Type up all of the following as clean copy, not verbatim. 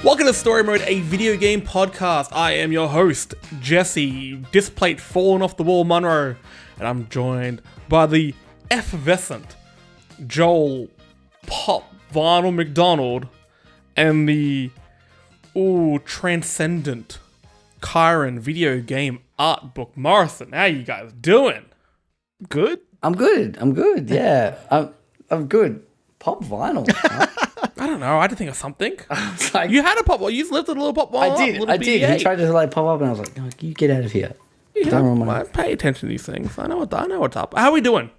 Welcome to Story Mode, a video game podcast. I am your host, Jesse, displate fallen off the wall Monroe, and I'm joined by the effervescent Joel Pop Vinyl McDonald and the transcendent Kyran video game art book Morrison. How you guys doing? Good? I'm good. Yeah. I'm good. Pop vinyl. Huh? I don't know. I had to think of something. Like, You had a pop. You lifted a little pop. I did. He tried to like pop up, and I was like, "No, you get out of here." I pay attention to these things. I know what's up. How are we doing?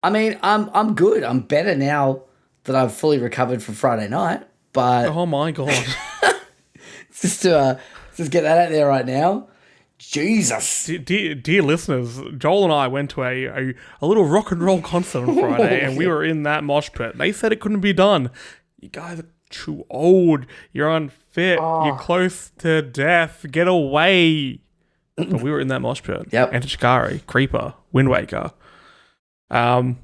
I mean, I'm good. I'm better now that I've fully recovered from Friday night. But Oh my god. just to get that out there right now. Jesus. Dear listeners, Joel and I went to a little rock and roll concert on Friday, and we were in that mosh pit. They said it couldn't be done. You guys are too old. You're unfit. You're close to death. Get away. But we were in that mosh pit. Yep. Enter Shikari, Creeper, Wind Waker. Let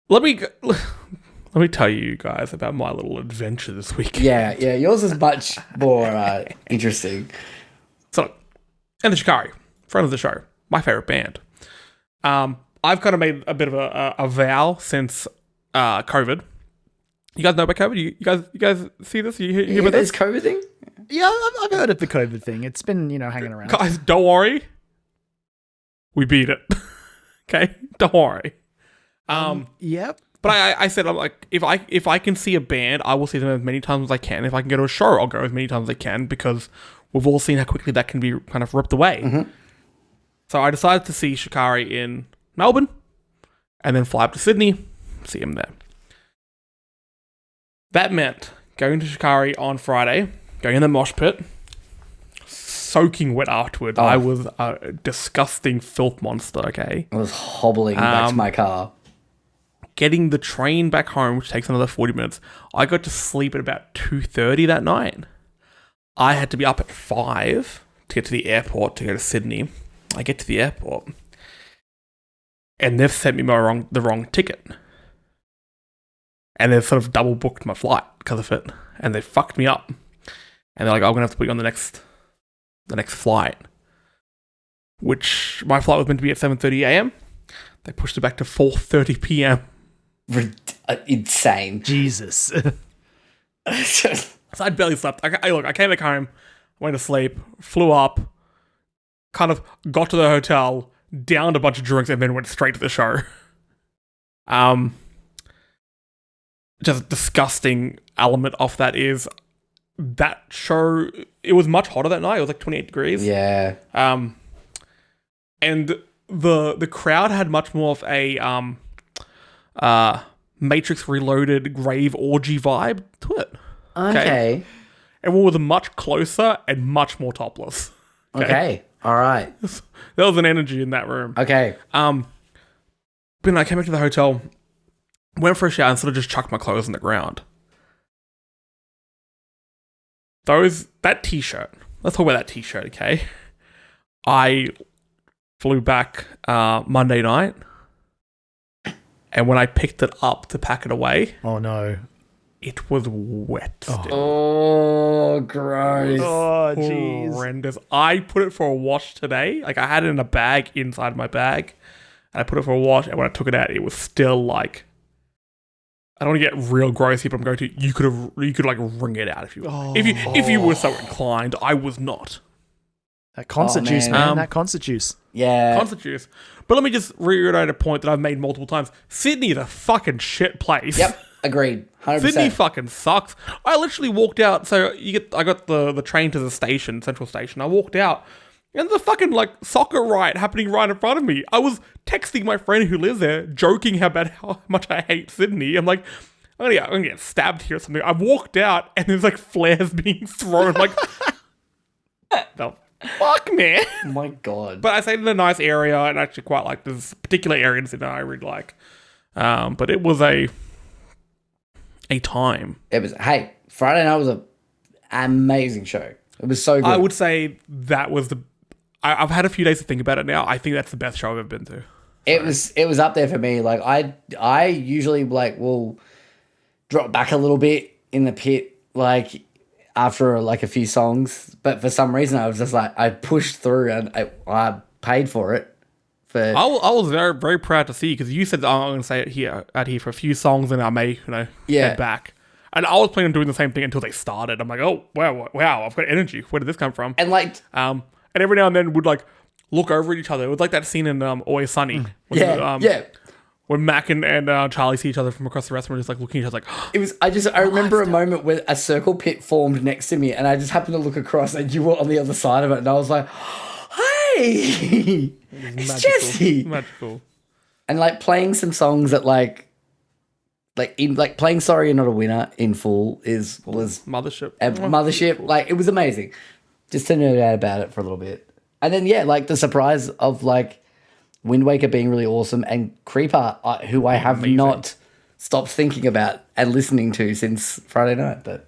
me tell you guys about my little adventure this week. Yeah. Yours is much more interesting. So, Enter Shikari, friend of the show, my favorite band. I've kind of made a bit of a vow since COVID. You guys know about COVID? You guys see this? You hear about this? COVID thing? Yeah, I've heard of the COVID thing. It's been, hanging around. Guys, don't worry. We beat it. Okay? Don't worry. Yep. But I said, I'm like, if I can see a band, I will see them as many times as I can. If I can go to a show, I'll go as many times as I can, because we've all seen how quickly that can be kind of ripped away. Mm-hmm. So I decided to see Shikari in Melbourne, and then fly up to Sydney, see him there. That meant going to Shikari on Friday, going in the mosh pit, soaking wet afterwards. I was a disgusting filth monster, okay? I was hobbling back to my car. Getting the train back home, which takes another 40 minutes. I got to sleep at about 2:30 that night. I had to be up at 5 to get to the airport to go to Sydney. I get to the airport, and they've sent me the wrong ticket. And they've sort of double booked my flight because of it. And they fucked me up. And they're like, I'm going to have to put you on the next flight. Which, my flight was meant to be at 7:30 a.m. They pushed it back to 4:30 p.m. Insane. Jesus. So I barely slept. I came back home, went to sleep, flew up, kind of got to the hotel, downed a bunch of drinks, and then went straight to the show. Just a disgusting element of that is that show, it was much hotter that night. It was like 28 degrees. Yeah. And the crowd had much more of a Matrix Reloaded grave orgy vibe to it. Okay. Everyone was much closer and much more topless. Okay. All right. There was an energy in that room. Okay. But then I came back to the hotel, went for a shower, and sort of just chucked my clothes on the ground. That t-shirt. Let's talk about that t-shirt, okay? I flew back Monday night, and when I picked it up to pack it away, Oh, no. it was wet still. Oh, gross. Oh, jeez. Horrendous. I put it for a wash today. Like, I had it in a bag inside my bag, and I put it for a wash, and when I took it out, it was still like, I don't want to get real gross here, but I'm going to, you could like wring it out if you if you were so inclined. I was not. That concert juice, man. That concert juice. Yeah. Concert juice. But let me just reiterate a point that I've made multiple times. Sydney is a fucking shit place. Yep. Agreed. 100%. Sydney fucking sucks. I literally walked out. So I got the train to the station, Central Station. I walked out, and the fucking like soccer riot happening right in front of me. I was texting my friend who lives there, joking about how much I hate Sydney. I'm like, I'm gonna get stabbed here or something. I walked out, and there's like flares being thrown. Like, the fuck, man. Oh my God. But I stayed in a nice area, and I actually quite like this particular area in Sydney I really like. But it was a time. It was, hey, Friday night was an amazing show. It was so good. I would say that was I've had a few days to think about it now. I think that's the best show I've ever been to. It was up there for me. Like I usually like will drop back a little bit in the pit. Like after like a few songs, but for some reason I was just like, I pushed through and I paid for it. I was very, very proud to see, because you said, I'm going to say it here for a few songs and I may, head back. And I was planning on doing the same thing until they started. I'm like, oh, wow, I've got energy. Where did this come from? And like, and every now and then would like look over at each other. It was like that scene in Always Sunny. When Mac and Charlie see each other from across the restaurant, just like looking at each other like, I remember a moment where a circle pit formed next to me and I just happened to look across and you were on the other side of it and I was like, hey, it's Jesse. Magical. And like playing some songs that playing Sorry You're Not a Winner in full was Mothership. Mothership. Like, it was amazing. Just to nerd out about it for a little bit. And then, like the surprise of like Wind Waker being really awesome and Creeper, who I have not stopped thinking about and listening to since Friday night. But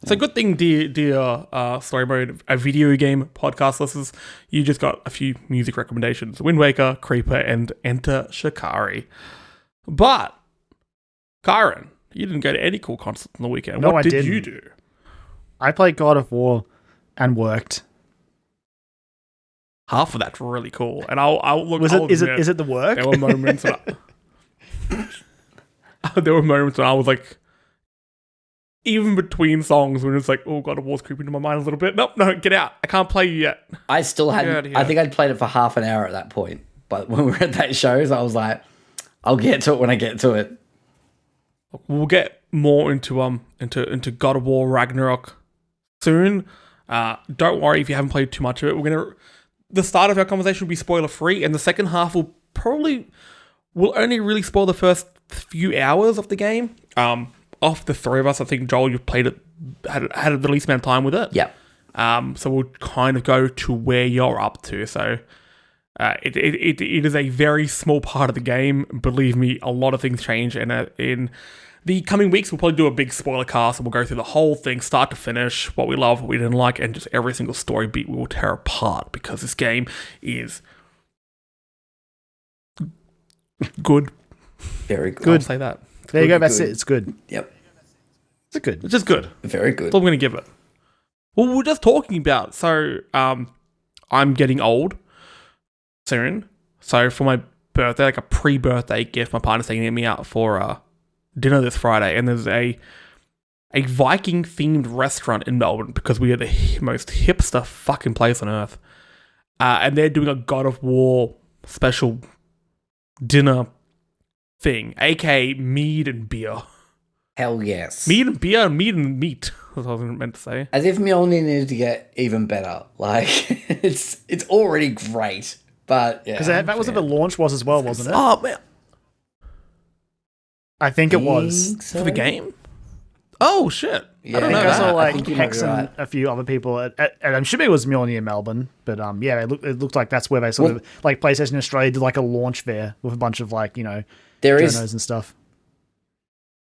it's a good thing, dear Story Mode, a video game podcast listeners, you just got a few music recommendations. Wind Waker, Creeper, and Enter Shikari. But Kyran, you didn't go to any cool concerts on the weekend. No, what I did didn't. you do? I played God of War and worked. Half of that's really cool, and I'll look. Is it the work? There were moments. There were moments when I was like, even between songs, when it's like, oh, God of War's creeping into my mind a little bit. Nope, no, get out. I can't play you yet. I still hadn't. I think I'd played it for half an hour at that point. But when we were at that shows, I was like, I'll get to it when I get to it. We'll get more into God of War Ragnarok soon. Don't worry if you haven't played too much of it. The start of our conversation will be spoiler free, and the second half will only really spoil the first few hours of the game. Of the three of us, I think Joel, you've played it, had the least amount of time with it. Yeah. So we'll kind of go to where you're up to. So it is a very small part of the game. Believe me, a lot of things change, and in the coming weeks, we'll probably do a big spoiler cast, and we'll go through the whole thing, start to finish, what we love, what we didn't like, and just every single story beat we will tear apart, because this game is good. Very good. I'll say that. There you go. That's it. It's good. Yep. It's good. It's just good. Very good. That's all I'm going to give it. Well, we're just talking about, so I'm getting old soon. So for my birthday, like a pre-birthday gift, my partner's taking me out for dinner this Friday, and there's a Viking-themed restaurant in Melbourne, because we are the most hipster fucking place on earth. And they're doing a God of War special dinner thing, aka mead and beer. Hell yes. Mead and beer, mead and meat. That's what I was meant to say. As if Melania needed to get even better. Like, it's already great, but yeah. Because that was what the launch was as well, wasn't it? Oh man, I think it was for the game. Oh shit! Yeah, I don't know. I saw That. like think you might Hex be and right. a few other people, and I'm sure it was Melania Melbourne, but yeah, it looked like that's where they sort of like PlayStation Australia did like a launch there with a bunch of like there journos is and stuff.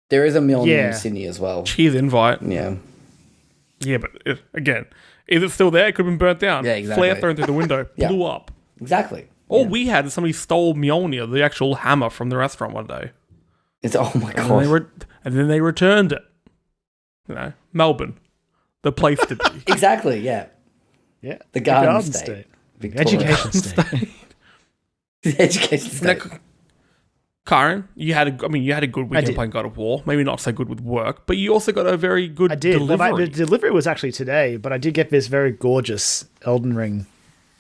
There is a Melania in Sydney as well. Cheers invite. Yeah. Yeah, but again, is it still there? It could have been burnt down. Yeah, exactly. Flare thrown through the window, Yeah. blew up. Exactly. All we had is somebody stole Mjolnir, the actual hammer, from the restaurant one day. It's oh my And then, god. and then they returned it. Melbourne, the place to be. Exactly. Yeah. Yeah, The Garden State. Victoria. Education State. The Education State. Karen, you had a good weekend playing God of War. Maybe not so good with work, but you also got a very good I did. delivery. The delivery was actually today, but I did get this very gorgeous Elden Ring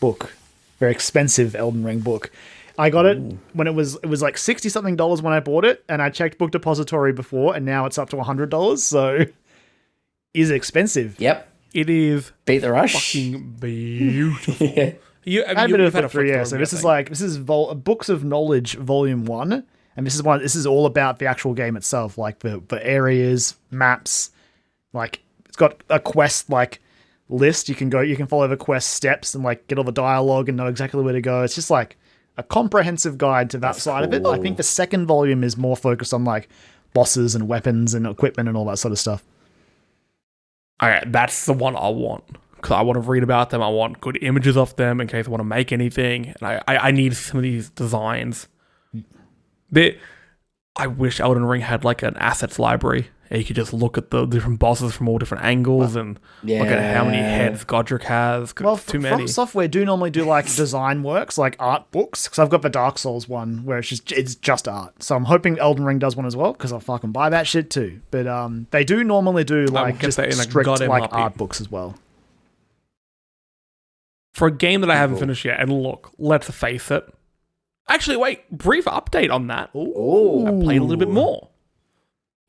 book, very expensive Elden Ring book. I got it when it was like $60 something when I bought it, and I checked Book Depository before, and now it's up to $100. So, is expensive. Yep. It is Beat the rush. fucking beautiful. Yeah. I've been for 3 years. So this is Books of Knowledge Volume 1, and this is all about the actual game itself, like the areas, maps, like it's got a quest like list. You can follow the quest steps and like get all the dialogue and know exactly where to go. It's just like a comprehensive guide to that side of it. I think the second volume is more focused on like bosses and weapons and equipment and all that sort of stuff. All right, that's the one I want. Because I want to read about them. I want good images of them in case I want to make anything. And I need some of these designs. I wish Elden Ring had like an assets library. And you could just look at the different bosses from all different angles and look at how many heads Godric has. Well, too many. From Software do normally do like design works, like art books. Because I've got the Dark Souls one where it's just art. So I'm hoping Elden Ring does one as well because I'll fucking buy that shit too. But they do normally do like just strict like art books as well. For a game that I haven't finished yet, and look, let's face it. Actually, wait, brief update on that. Ooh. I played a little bit more.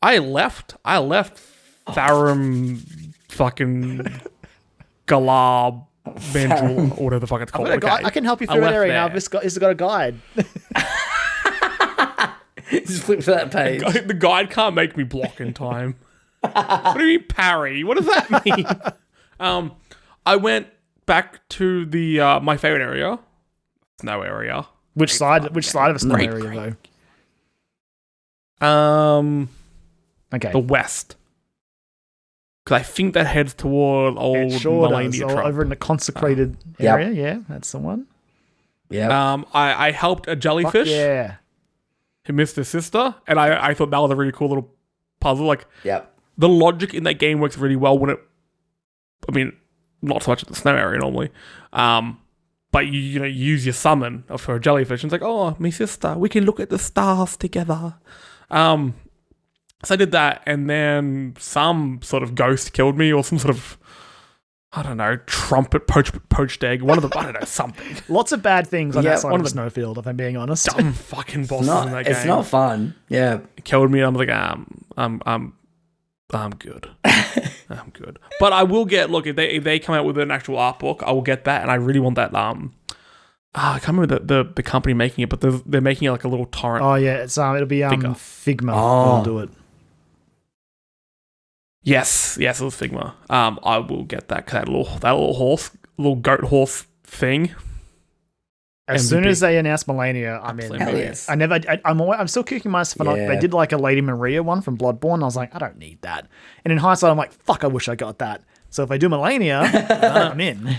I left Tharum fucking Galab Benjul, or whatever the fuck it's called. I can help you through that area now. This has got a guide. Just flip to that page. The guide can't make me block in time. What do you mean parry? What does that mean? I went back to the my favorite area, snow area. Which side of a snow area though? Okay. The west. Because I think that heads toward old Melania Trump. Over in the consecrated area. Yeah, that's the one. Yeah. I helped a jellyfish. Yeah. Who missed his sister, and I thought that was a really cool little puzzle. Like, the logic in that game works really well when it. I mean, not so much at the snow area normally, but you use your summon for a jellyfish, and it's like, oh, my sister, we can look at the stars together. So I did that, and then some sort of ghost killed me, or some sort of, I don't know, trumpet poached egg. One of the, I don't know, something. Lots of bad things on that side of the snowfield, if I'm being honest. Dumb fucking bosses in that game. It's not fun. Yeah. It killed me, and I'm like, I'm good. I'm good. But I will get, look, if they come out with an actual art book, I will get that, and I really want that, I can't remember the company making it, but they're making it like a little torrent. Oh yeah, it's it'll be Figma. I'll do it. Yes, it was Figma. I will get that little goat horse thing. As MVP. soon as they announce Melania, I'm in. Hell yes. I'm still kicking myself for not. They did like a Lady Maria one from Bloodborne. I was like, I don't need that. And in hindsight, I'm like, fuck, I wish I got that. So if I do Melania, I'm in.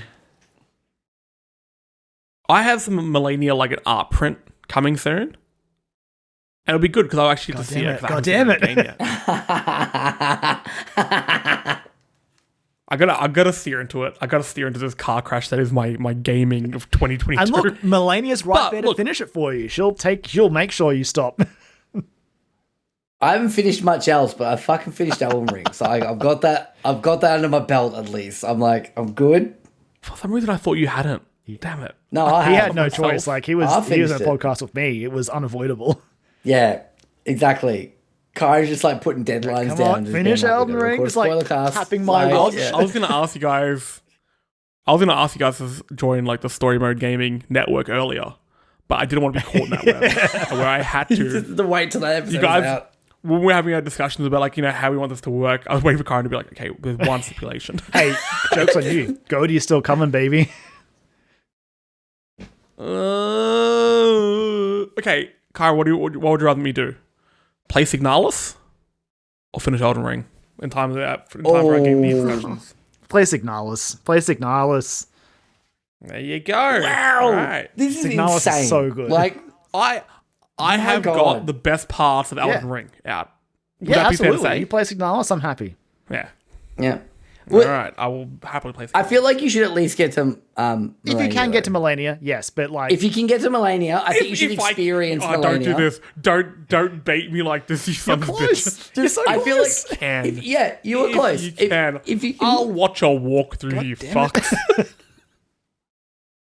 I have some Melania like an art print coming soon. And it'll be good because I'll actually get to see it. God damn it. I gotta steer into it. I gotta steer into this car crash that is my gaming of 2022. And look, Melania's right there to finish it for you. She'll make sure you stop. I haven't finished much else, but I fucking finished Elden Ring. So I've got that under my belt at least. I'm like, I'm good. For some reason I thought you hadn't. Damn it. No, he had no choice. Like he was in a podcast with me. It was unavoidable. Yeah, exactly. Kyran's just like putting deadlines down. Finish Elden Ring. It's like tapping my watch. I was gonna ask you guys. To join like the Story Mode Gaming network earlier, but I didn't want to be caught in that web where I had to. Just to wait till that episode you guys, out. When we're having our discussions about like how we want this to work, I was waiting for Kyran to be like, okay, there's one stipulation. Hey, joke's on you. Goaty's still coming, baby. Okay, Kyra, what would you rather me do? Play Signalis or finish Elden Ring in time for our game discussions? Play Signalis. There you go. Wow, right. this is Signalis insane. is so good. Like I have got the best parts of Elden Ring out. Would that be fair to absolutely. say? You play Signalis, I'm happy. Yeah. Yeah. All right, I will happily play Signalis. I feel like you should at least get to Melania. If you can get to Melania, yes, but like if you can get to Melania, I think you should experience Melania. Don't do this. Don't bait me like this, you son of a bitch. You're so I feel like Can. you were close. You can. If you can, I'll watch a walkthrough, you fucks.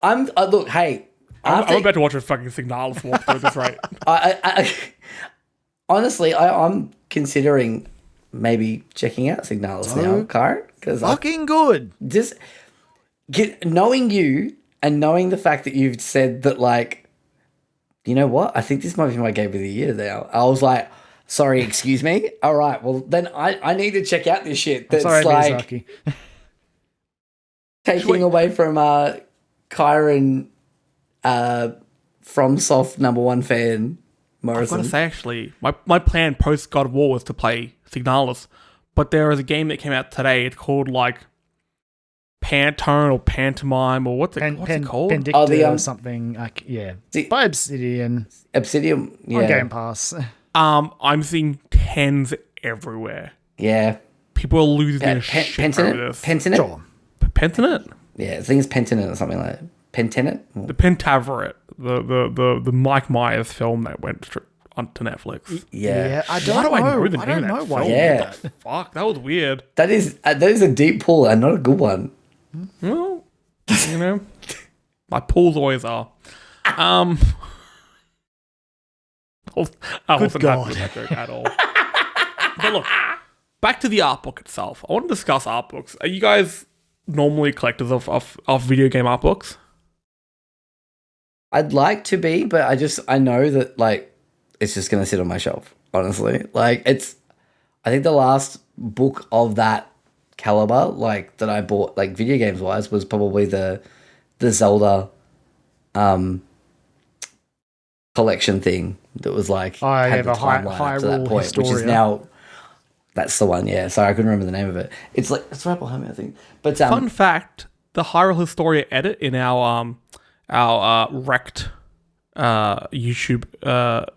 I'm look. Hey, I'm about to watch a fucking Signalis walkthrough at this rate. I honestly, I'm considering maybe checking out Signalis now, Kyran, because fucking good. Just knowing you and knowing the fact that you've said that, like, you know what? I think this might be my game of the year now. I was like, sorry, excuse me. All right, well then I need to check out this shit. That's like taking away from Kyran, FromSoft #1 fan. Morrison. I've got to say, actually, my plan post God of War was to play Signalis, but there is a game that came out today. It's called like Pantone or Pantomime or what's it called? Pendicta or something. By Obsidian. Obsidian, yeah. On Game Pass. I'm seeing 10s everywhere. Yeah. People are losing their shit over this. Pentinent? Sure. Pentinent? Yeah, I think it's Pentinent or something like that. Pentinent? The Pentaveret, the Mike Myers film that went onto Netflix. Yeah. I don't know. Why do I know the I name don't of know that why. film? Yeah. What the fuck, that was weird. That is a deep pull and not a good one. Well, you know, my pools always are. I wasn't happy with that joke at all. But look, back to the art book itself. I want to discuss art books. Are you guys normally collectors of video game art books? I'd like to be, but I know that like it's just gonna sit on my shelf, honestly. Like I think the last book of that caliber, like that I bought, like video games wise, was probably the Zelda collection thing that was like I had have the a timeline up to that Hyrule point, which is Historia. now that's the one. Yeah, sorry, I couldn't remember the name of it. It's like it's right behind me, I think. But Fun fact: the Hyrule Historia edit in our wrecked YouTube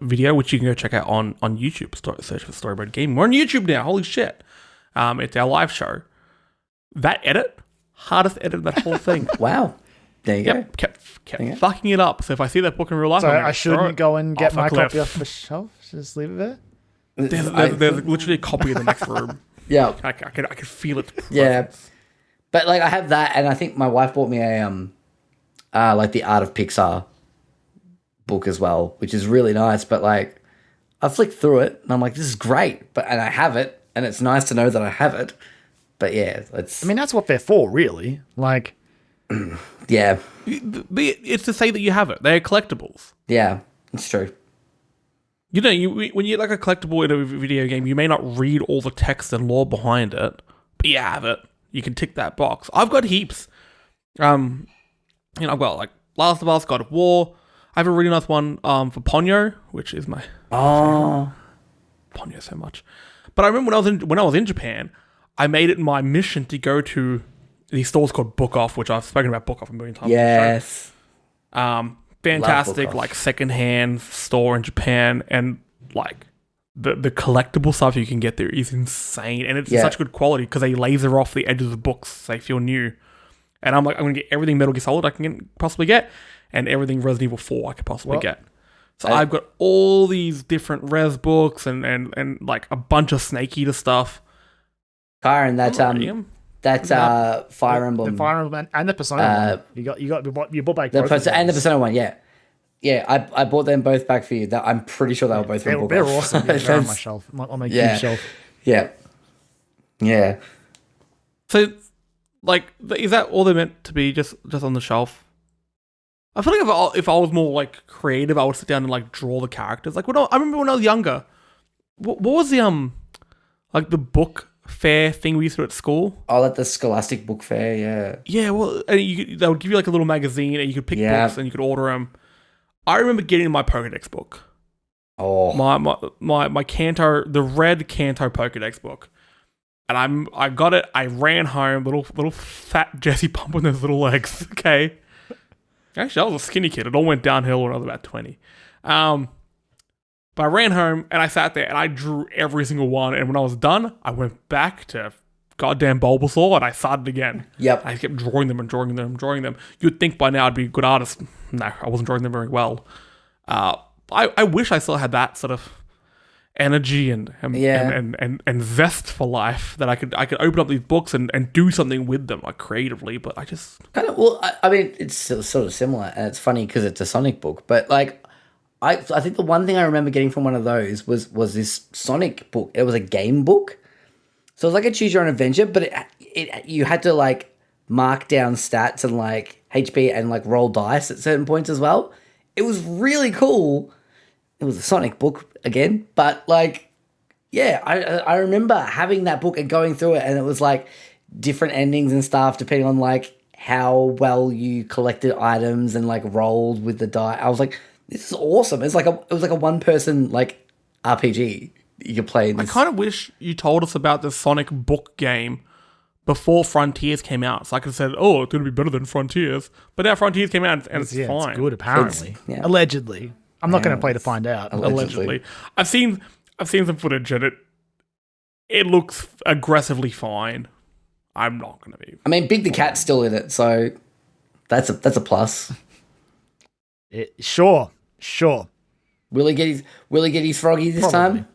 video, which you can go check out on YouTube. Search for Storymode Gaming. We're on YouTube now. Holy shit! It's our live show. That edit, hardest edit of that whole thing. wow, there you go. Kept fucking it up. So if I see that book in real life, So I'm gonna I throw shouldn't it go and get off a my cliff. copy off the shelf. Just leave it there. There's literally a copy in the next room. Yeah, I could feel its presence. yeah. But like I have that, and I think my wife bought me a like the Art of Pixar book as well, which is really nice. But like I flicked through it, and I'm like, this is great. And I have it, and it's nice to know that I have it. But yeah, I mean, that's what they're for, really. Like, yeah, It's to say that you have it. They're collectibles. yeah, it's true. You know, when you like a collectible in a video game, you may not read all the text and lore behind it, but you have it. You can tick that box. I've got heaps. I've got like Last of Us, God of War. I have a really nice one for Ponyo, which is my Ponyo so much. But I remember when I was in Japan, I made it my mission to go to these stores called Book Off, which I've spoken about Book Off a million times. Yes. Fantastic, Book Off. like secondhand store in Japan, and like the collectible stuff you can get there is insane, and it's such good quality because they laser off the edges of books so they feel new. And I'm like, I'm gonna get everything Metal Gear Solid I can possibly get, and everything Resident Evil 4 I could possibly get. So I've got all these different res books and like a bunch of Snake Eater stuff. Kyran, that's Fire Emblem. The Fire Emblem and the Persona one. You bought back The both of and the those. Persona one, yeah. Yeah, I bought them both back for you. I'm pretty sure they were both from Book They're Off. awesome. Yeah, they're on my shelf. On my huge shelf. Yeah. Yeah. So, like, is that all they're meant to be? Just on the shelf? I feel like if I was more like creative, I would sit down and like draw the characters. Like I remember when I was younger, what was the like the book fair thing we used to do at school? Oh, at the Scholastic Book Fair, yeah. Yeah, well, and they would give you like a little magazine, and you could pick books and you could order them. I remember getting my Pokédex book. Oh, My Kanto, the red Kanto Pokédex book, and I got it. I ran home, little fat Jesse Pump with those little legs. Okay, actually, I was a skinny kid. It all went downhill when I was about 20. But I ran home and I sat there and I drew every single one. And when I was done, I went back to goddamn Bulbasaur and I started again. Yep. I kept drawing them and drawing them and drawing them. You'd think by now I'd be a good artist. No, I wasn't drawing them very well. I wish I still had that sort of energy and zest for life, that I could open up these books and do something with them, like creatively, but I just kind of. Well, I mean, it's sort of similar, and it's funny because it's a Sonic book. But like, I think the one thing I remember getting from one of those was this Sonic book. It was a game book, so it was like a choose your own adventure, but it you had to like mark down stats and like HP and like roll dice at certain points as well. It was really cool. It was a Sonic book again, but like, yeah, I remember having that book and going through it, and it was like different endings and stuff depending on like how well you collected items and like rolled with the die. I was like, this is awesome. It was like a one person like RPG you could play. I kind of wish you told us about the Sonic book game before Frontiers came out, so I could have said, "Oh, it's going to be better than Frontiers." But now Frontiers came out and it's fine. It's good apparently. Yeah. Allegedly. I'm not going to play to find out. Allegedly. I've seen some footage and it looks aggressively fine. I'm not going to be. I mean, Big the Cat's still in it, so that's a plus. Sure. Will he get his froggy this time?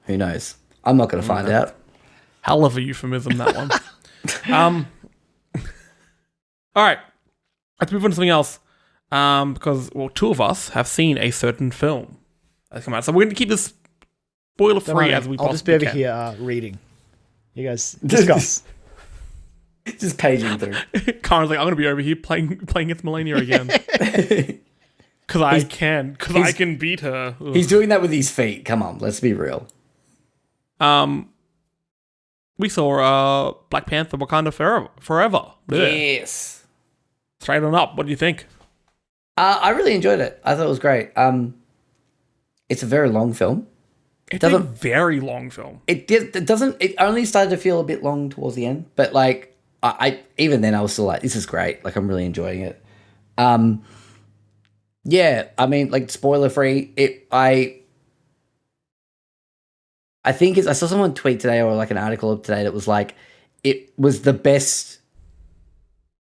Who knows? I'm not going to find out. Hell of a euphemism, that one. All right, let's move on to something else. Because two of us have seen a certain film that's come out, so we're going to keep this spoiler free as we possibly can. I'll just be over here reading. You guys discuss. Just paging through. Kyran's like, I'm going to be over here playing against Melania again. Because I can beat her. Ugh. He's doing that with his feet. Come on, let's be real. We saw Black Panther: Wakanda Forever. Yes. Straight on up. What do you think? I really enjoyed it. I thought it was great. It's a very long film. It's a very long film. It only started to feel a bit long towards the end, but like I even then I was still like, this is great. Like I'm really enjoying it. Yeah, I mean, like spoiler free. I think I saw someone tweet today or like an article today that was like, it was the best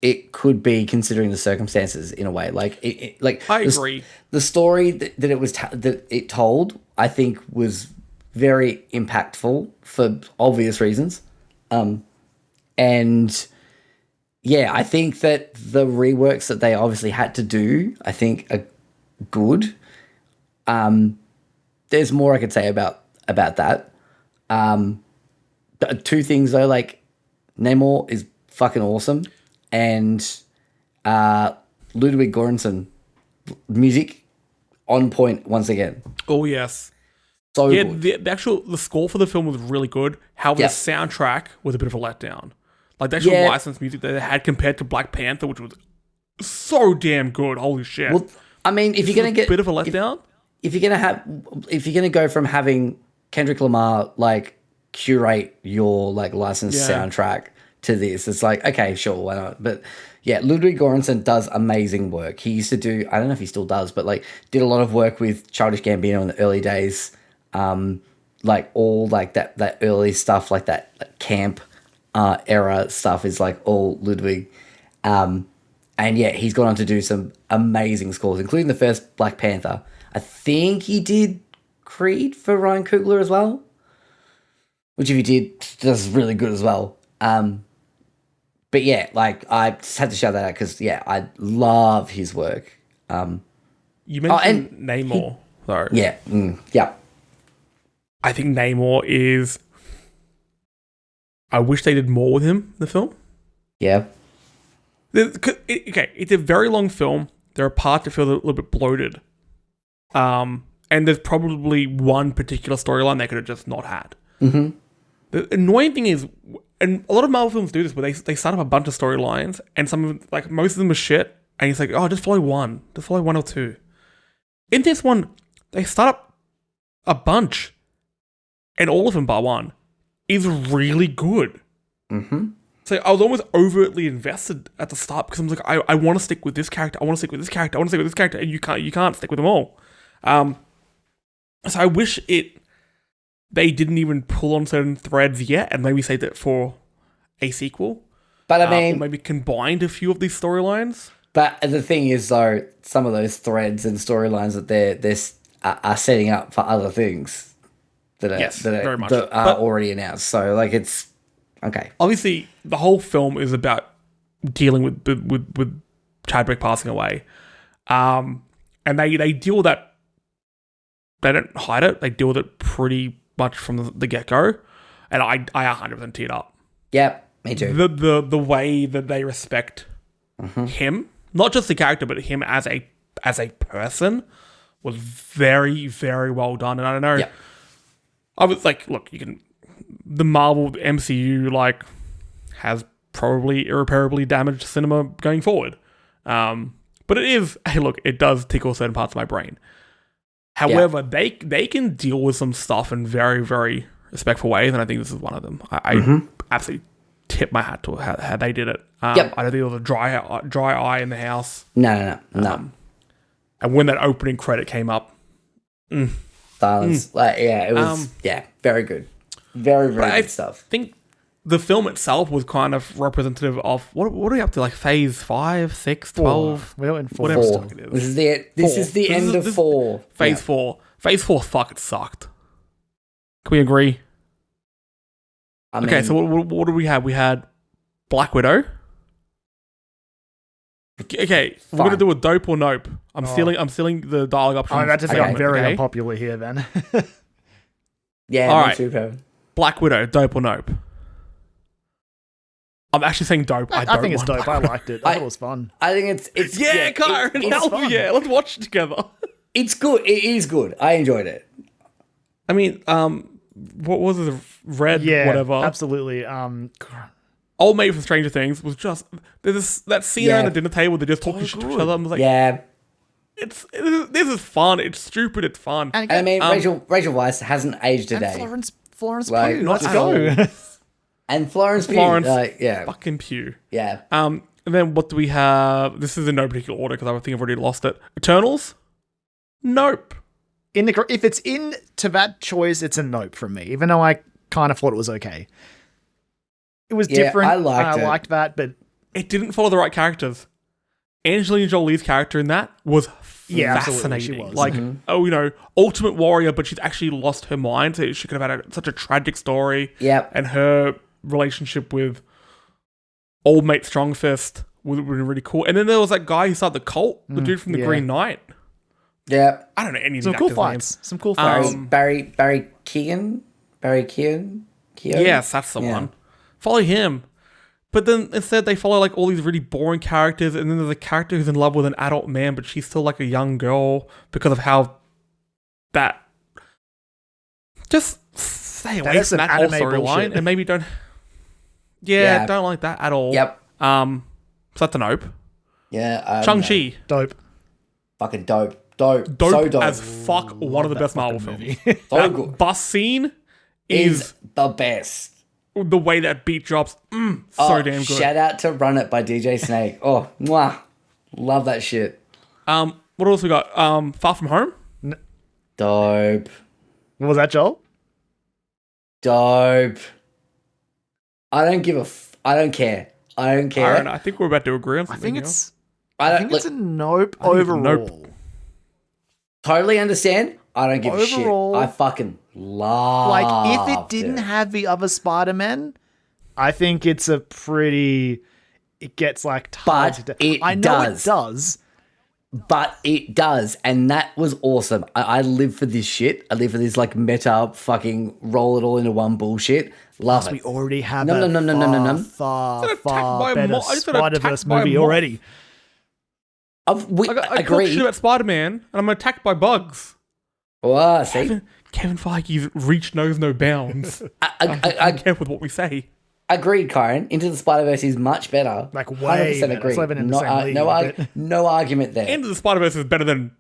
it could be considering the circumstances in a way. Like I agree. The story that it told, I think, was very impactful for obvious reasons. And yeah, I think that the reworks that they obviously had to do, I think, are good. There's more I could say about that. Two things though, like Namor is fucking awesome, and Ludwig Göransson music on point once again. Oh yes. So yeah, good. the score for the film was really good. However, the soundtrack was a bit of a letdown. Like the actual licensed music that they had compared to Black Panther, which was so damn good. Holy shit! Well, I mean, if you're gonna get a bit of a letdown, if you're gonna go from having Kendrick Lamar like curate your like licensed soundtrack to this, it's like, okay, sure, why not? But yeah, Ludwig Göransson does amazing work. He used to do, I don't know if he still does, but like did a lot of work with Childish Gambino in the early days. Like all like that early stuff, like that camp era stuff is like all Ludwig. And yeah, he's gone on to do some amazing scores, including the first Black Panther. I think he did Creed for Ryan Coogler as well, which if he did, does really good as well. But yeah, like I just had to shout that out because yeah, I love his work. You mentioned Namor, though. Yeah, yeah. I think Namor is. I wish they did more with him in the film. Yeah. Okay, it's a very long film. There are parts that feel a little bit bloated. And there's probably one particular storyline they could have just not had. Mm-hmm. The annoying thing is, and a lot of Marvel films do this, where they start up a bunch of storylines, and some of like most of them are shit, and it's like, oh, just follow one or two. In this one, they start up a bunch, and all of them bar one is really good. Mm-hmm. So I was almost overtly invested at the start because I'm like, I want to stick with this character, I want to stick with this character, I want to stick with this character, and you can't stick with them all. So I wish they didn't even pull on certain threads yet, and maybe say that for a sequel. But I mean, or maybe combined a few of these storylines. But the thing is, though, some of those threads and storylines that they're setting up for other things that are already announced. So like it's okay. Obviously, the whole film is about dealing with Chadwick passing away, and they deal with that. They don't hide it. They deal with it pretty much from the get-go, and I 100% teared up. Yep, me too. The way that they respect him, not just the character, but him as a person, was very, very well done. And I don't know, I was like, look, the Marvel MCU like has probably irreparably damaged cinema going forward, but it does tickle certain parts of my brain. However, they can deal with some stuff in very, very respectful ways, and I think this is one of them. I absolutely tip my hat to how they did it. I don't think there was a dry eye in the house. No. And when that opening credit came up, Silence. Like, yeah, it was very good. Very, very good stuff. I think the film itself was kind of representative of what are we up to, like phase 5, 6, 12? We're in 4. Whatever Four. stock it is. This is the end of 4. Phase 4. Phase 4 fucking sucked. Can we agree? I mean, Okay, so what do we have? We had Black Widow. Okay, we're gonna do a dope or nope. I'm stealing the dialogue option. I'm about to become very unpopular here then. yeah, All me right. too, Kevin. Black Widow, dope or nope? I'm actually saying dope. I think it's dope. I liked it. I thought it was fun. I think it's Yeah, Kyran, hell fun. yeah, let's watch it together. It's good. It is good. I enjoyed it. I mean, what was it? Red, Yeah, whatever. absolutely. Old mate from Stranger Things was just there's that scene around the dinner table. They just talking shit to each other. I was like, Yeah. this is fun. It's stupid. It's fun. And I mean, Rachel Weisz hasn't aged a day. Florence Like, Pugh. not Let's at go. And Florence Pugh. Yeah. Fucking Pugh. Yeah. And then what do we have? This is in no particular order because I think I've already lost it. Eternals? Nope. If it's into that choice, it's a nope from me. Even though I kind of thought it was okay. It was different. I liked that, but it didn't follow the right characters. Angelina Jolie's character in that was fascinating. She was. Like, Ultimate Warrior, but she's actually lost her mind. So she could have had such a tragic story. Yep. And her relationship with Old Mate Strongfist was really cool. And then there was that guy who started the cult, the dude from the Green Knight. Yeah. I don't know any of some these cool actors' fights. names. Some cool fights. Barry Keoghan? Barry Keoghan? Yes, that's the one. Follow him. But then instead they follow like all these really boring characters, and then there's a character who's in love with an adult man, but she's still like a young girl because of how that. Just stay away from that whole storyline and maybe don't. Yeah, don't like that at all. Yep. So that's a nope. Yeah. Shang-Chi. Dope. Fucking dope. Dope. Dope So dope. as fuck. One of the best Marvel films. So That good. bus scene Is the best. the way that beat drops. So damn good. Shout out to Run It by DJ Snake. Oh, mwah. Love that shit. What else we got? Far From Home. Dope. What was that, Joel? Dope. I don't give a I don't care. I don't care. Aaron, I think we're about to agree on I something. think it's. I I think it's a nope think it's a overall. nope. totally understand. I don't give a shit. Overall, I fucking love Like, if it didn't have the other Spider-Man, I think it's a pretty. It gets like tied. But it I know does. it does. But it does, and that was awesome. I live for this shit. I live for this like meta fucking roll it all into one bullshit. Love We it. already have No, a no, no, no, no, no, no. far attacked by a better mob. I just got Spider-Verse attacked by a movie mob. already. I talk Agree. shit about Spider-Man, and I'm attacked by bugs. Oh, see, Kevin Feige's reach knows no bounds. I don't care with what we say. agreed, Kyran. Into the Spider-Verse is much better. Like, way 100% better. agreed. It's not even in the no, same league, no, but- no argument there. Into the Spider-Verse is better than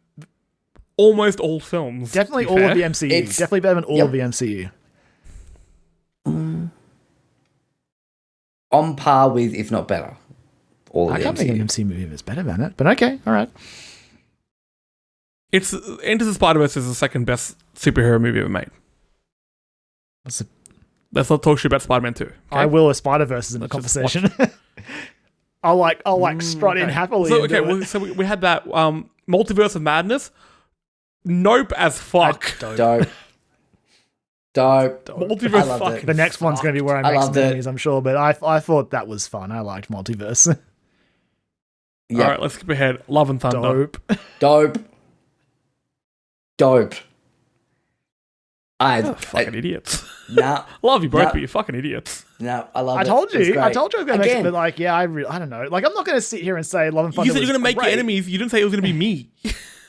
almost all films. Definitely to be all fair. of the MCU. It's- Definitely better than all Yep. of the MCU. On par with, if not better. All of I the can't think of an MCU. MCU movie that's better than it, but okay, all right. It's Into the Spider-Verse is the second best superhero movie ever made. Let's not talk shit about Spider-Man 2. Okay? I will if Spider-Verse is in the Let's just conversation. I'll strut in happily. So, into it. so we had that Multiverse of Madness. Nope as fuck. Dope. Dope. Multiverse I loved fucking it. The next one's going to be where I make some loved it. enemies, I'm sure, but I thought that was fun. I liked Multiverse. Yeah. All right, let's skip ahead. Love and Thunder. Dope. Dope. Fucking idiots. Nah, Love you both, Nah. but you're fucking idiots. no, I love it. I told It was you. I great. told you I was going to make it, Again, but like, yeah, I don't know. Like, I'm not going to sit here and say Love and Thunder You said was you're gonna make your great, enemies. You didn't say it was gonna be me.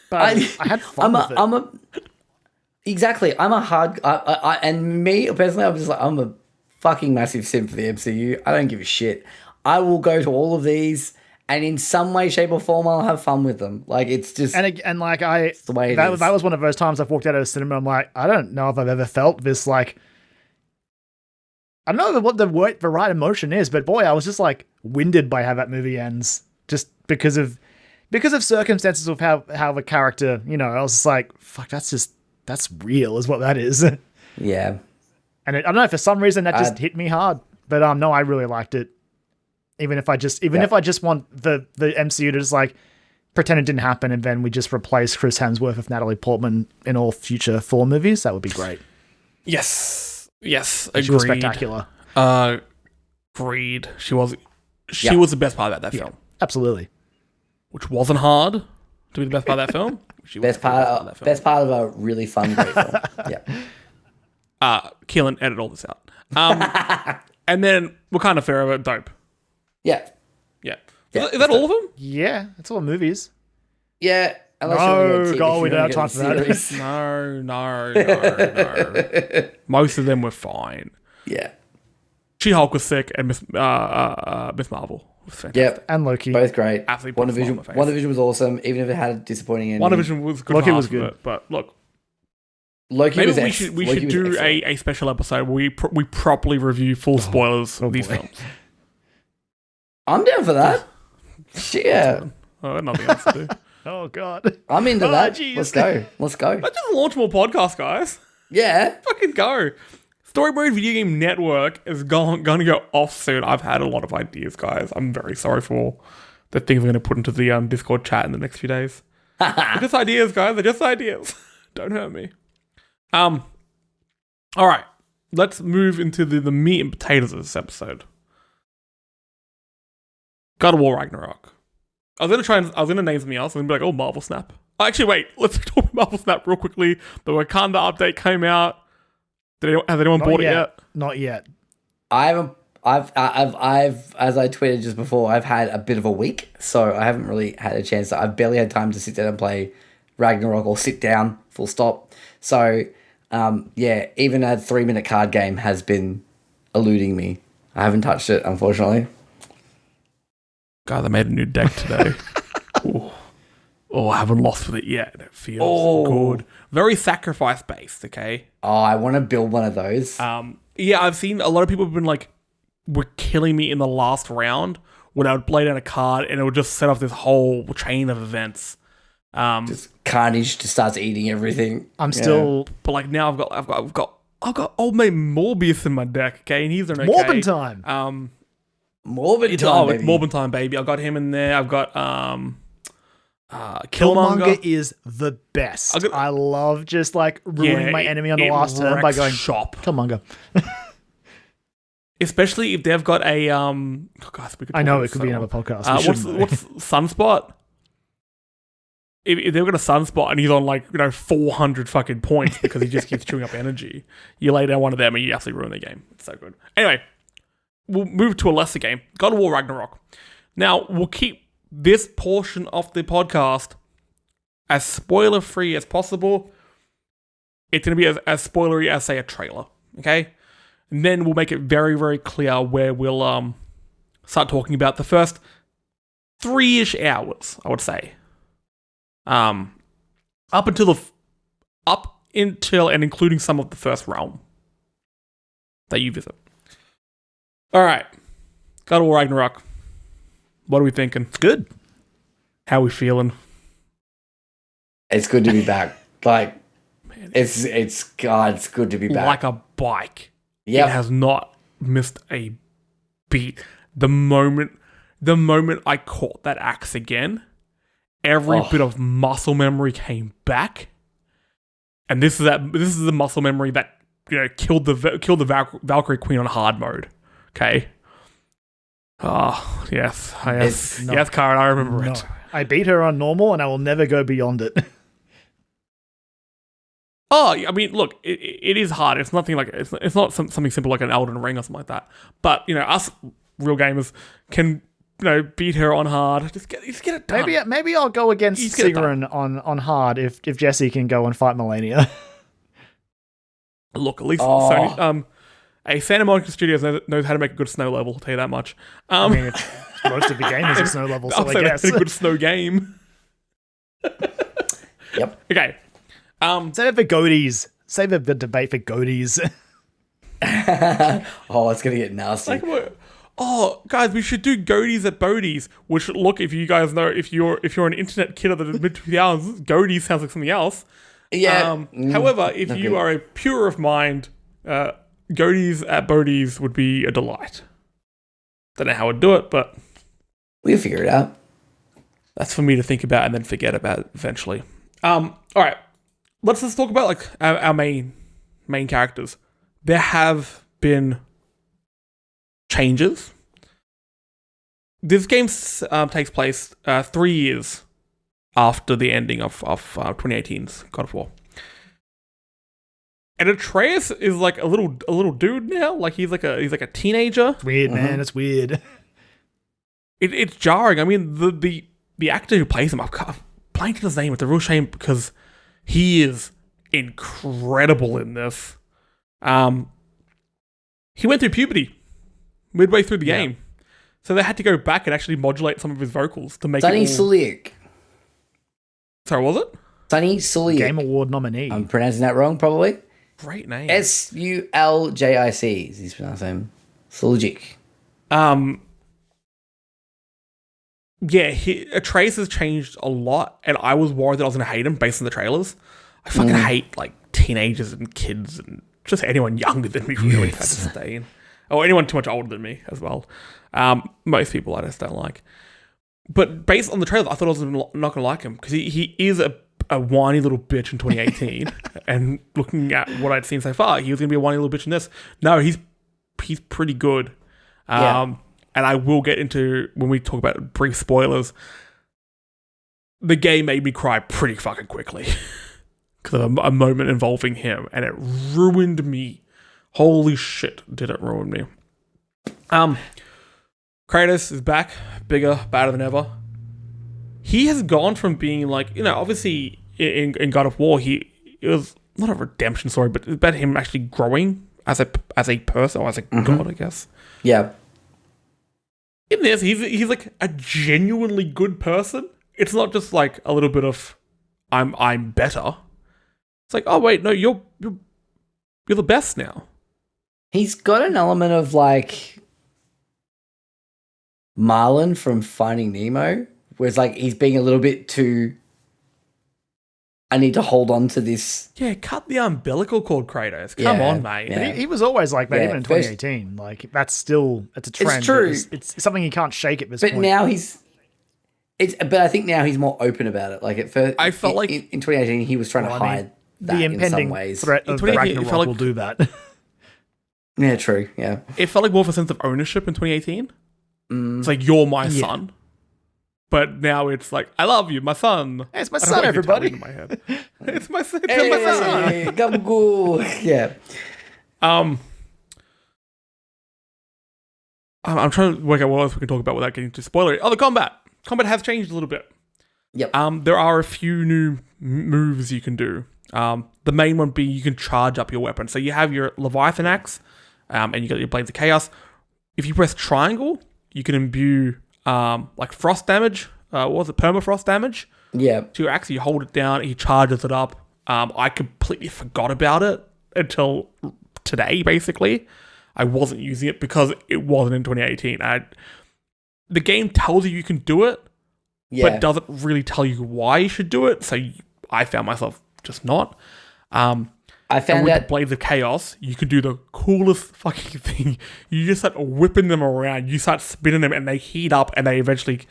but I had fun with it. Exactly. I'm a hard. And me personally, I'm just like I'm a fucking massive simp for the MCU. I don't give a shit. I will go to all of these, and in some way, shape, or form, I'll have fun with them. Like it's just And like the way it that is. was one of those times I've walked out of the cinema. I'm like, I don't know if I've ever felt this. Like, I don't know what the right emotion is, but boy, I was just like winded by how that movie ends, just because of circumstances of how the character. You know, I was just like, fuck, that's just that's real, is what that is. Yeah. And I don't know, for some reason that just hit me hard. But no, I really liked it. Even if I just want the MCU to just like pretend it didn't happen and then we just replace Chris Hemsworth with Natalie Portman in all future Thor movies, that would be great. Yes, She agreed. was spectacular. Agreed. She was the best part about that film. Absolutely. Which wasn't hard to be the best part of that film. Best part of a really fun, great film. Yeah. Kyran, edit all this out. And then Wakanda Forever, dope. Yeah. Yeah. Is that all of them? Yeah, it's all movies. Yeah. No, we don't have time for that. No. Most of them were fine. Yeah. She-Hulk was sick, and Miss Marvel was fantastic. Yep. And Loki. Both great. Absolutely. WandaVision was awesome, even if it had a disappointing ending. WandaVision was good. Loki was good. But look, Loki maybe was we should do a special episode where we properly review full spoilers of these films. I'm down for that. Yeah. Oh, nothing else to do. Oh, God. I'm into that. Geez. Let's go. Let's just launch more podcasts, guys. Yeah. Fucking go. Story Mode Video Game Network is going to go off soon. I've had a lot of ideas, guys. I'm very sorry for the things I'm going to put into the Discord chat in the next few days. They're just ideas, guys. They're just ideas. Don't hurt me. All right. Let's move into the meat and potatoes of this episode. God of War Ragnarok. I was gonna name something else. I was gonna be like, oh, Marvel Snap. Actually, wait. Let's talk about Marvel Snap real quickly. The Wakanda update came out. Has anyone bought it yet? Not yet. I haven't. I've as I tweeted just before, I've had a bit of a week, so I haven't really had a chance. I've barely had time to sit down and play Ragnarok or sit down, full stop. So, even a 3-minute card game has been eluding me. I haven't touched it, unfortunately. God, they made a new deck today. I haven't lost with it yet. It feels good. Very sacrifice based, okay? Oh, I want to build one of those. I've seen a lot of people have been like, were killing me in the last round when I would play down a card and it would just set off this whole chain of events. Just Carnage just starts eating everything. I'm still, but like now I've got old mate Morbius in my deck, okay, and he's an okay. Morbin time. Morbin time, it's Morbin time, baby. I got him in there. I've got Killmonger is the best. I love just like ruining my enemy on the last turn by going shop. Killmonger. Especially if they've got a I know it could be another podcast. What's Sunspot? If they've got a Sunspot and he's on 400 fucking points because he just keeps chewing up energy, you lay down one of them and you absolutely ruin the game. It's so good. Anyway, we'll move to a lesser game, God of War Ragnarok. Now, we'll keep this portion of the podcast as spoiler-free as possible. It's going to be as spoilery as, say, a trailer, okay? And then we'll make it very, very clear where we'll start talking about the first 3-ish hours, I would say. Up until and including some of the first realm that you visit. All right, God of War Ragnarok. What are we thinking? It's good. How are we feeling? It's good to be back. Man, it's good to be back. Like a bike. Yeah, it has not missed a beat. The moment I caught that axe again, every bit of muscle memory came back, and this is the muscle memory that killed the Valkyrie Queen on hard mode. Okay. Oh yes, yes, Kyran, I remember it. I beat her on normal, and I will never go beyond it. Oh, I mean, look, it is hard. It's nothing like it's not something simple like an Elden Ring or something like that. But us real gamers can beat her on hard. Just get it done. Maybe I'll go against Sigrun on hard if Jesse can go and fight Melania. Look, at least Sony, Santa Monica Studios knows how to make a good snow level. I'll tell you that much. I mean, most of the game is a snow level, so I guess it's a good snow game. Yep. Okay. Save it for goatees. Save the debate for goatees. It's gonna get nasty. Guys, we should do goatees at Bodies. Which, look, if you guys know, if you're an internet kid of the mid 2000s, goatees sounds like something else. Yeah. However, if not you good. are a pure of mind, goatees at Bodie's would be a delight. Don't know how I'd do it, but We'll figure it out. that's for me to think about and then forget about eventually. All right, let's just talk about like our main characters. There have been changes. This game takes place 3 years after the ending of 2018's God of War. And Atreus is like a little dude now. Like he's like a teenager. It's weird, man. It's weird. It's jarring. I mean, the actor who plays him, I'm blanking his name. It's a real shame because he is incredible in this. He went through puberty midway through the game, so they had to go back and actually modulate some of his vocals to make Sunny it all... Suliak. Sorry, was it? Sunny Suliak. Game Award nominee. I'm pronouncing that wrong, probably. Great name. Suljic is his pronounced name. Suliak. Yeah, Atreus has changed a lot, and I was worried that I was going to hate him based on the trailers. I fucking hate like teenagers and kids and just anyone younger than me, really. If I just stay in. Or anyone too much older than me as well. Most people I just don't like. But based on the trailers, I thought I was not going to like him because he is a whiny little bitch in 2018. And looking at what I'd seen so far, he was going to be a whiny little bitch in this. No, he's pretty good. And I will get into, when we talk about brief spoilers, the game made me cry pretty fucking quickly. Because of a moment involving him. And it ruined me. Holy shit, did it ruin me. Kratos is back. Bigger, badder than ever. He has gone from being like, obviously in God of War, it was not a redemption story, but it's about him actually growing as a person, or as a god, I guess. Yeah. In this, he's like a genuinely good person. It's not just like a little bit of I'm better. It's like, oh wait, no, you're the best now. He's got an element of like Marlin from Finding Nemo, where it's like he's being a little bit too. I need to hold on to this. Yeah, cut the umbilical cord, Kratos. Come on, mate. Yeah. He was always like that, Yeah, even in 2018. Like it's a trend. It's true. It's something you can't shake at this But point. now but I think now he's more open about it. Like at first, I felt like in 2018 he was trying to hide that the in some impending ways. threat of 2018, it Ragnarok felt like- will do that. Yeah, true. Yeah, It felt like more of a sense of ownership in 2018. It's like, you're my son. But now it's like, I love you, my son. Hey, it's my I don't son, know what you're everybody. telling in my head. It's my son. hey, It's my son. Gabagool. Yeah. I'm trying to work out what else we can talk about without getting too spoilery. Oh, the combat. Combat has changed a little bit. Yep. There are a few new moves you can do. The main one being you can charge up your weapon. So you have your Leviathan axe, and you got your Blades of Chaos. If you press triangle, you can imbue like frost damage. What was it? Permafrost damage Yeah. to your axe. You hold it down, he charges it up. I completely forgot about it until today, basically. I wasn't using it because it wasn't in 2018. The game tells you can do it, Yeah. but doesn't really tell you why you should do it. So I found myself just not. I And found with out. the Blades of Chaos, you can do the coolest fucking thing. You just start whipping them around. You start spinning them, and they heat up, and they eventually,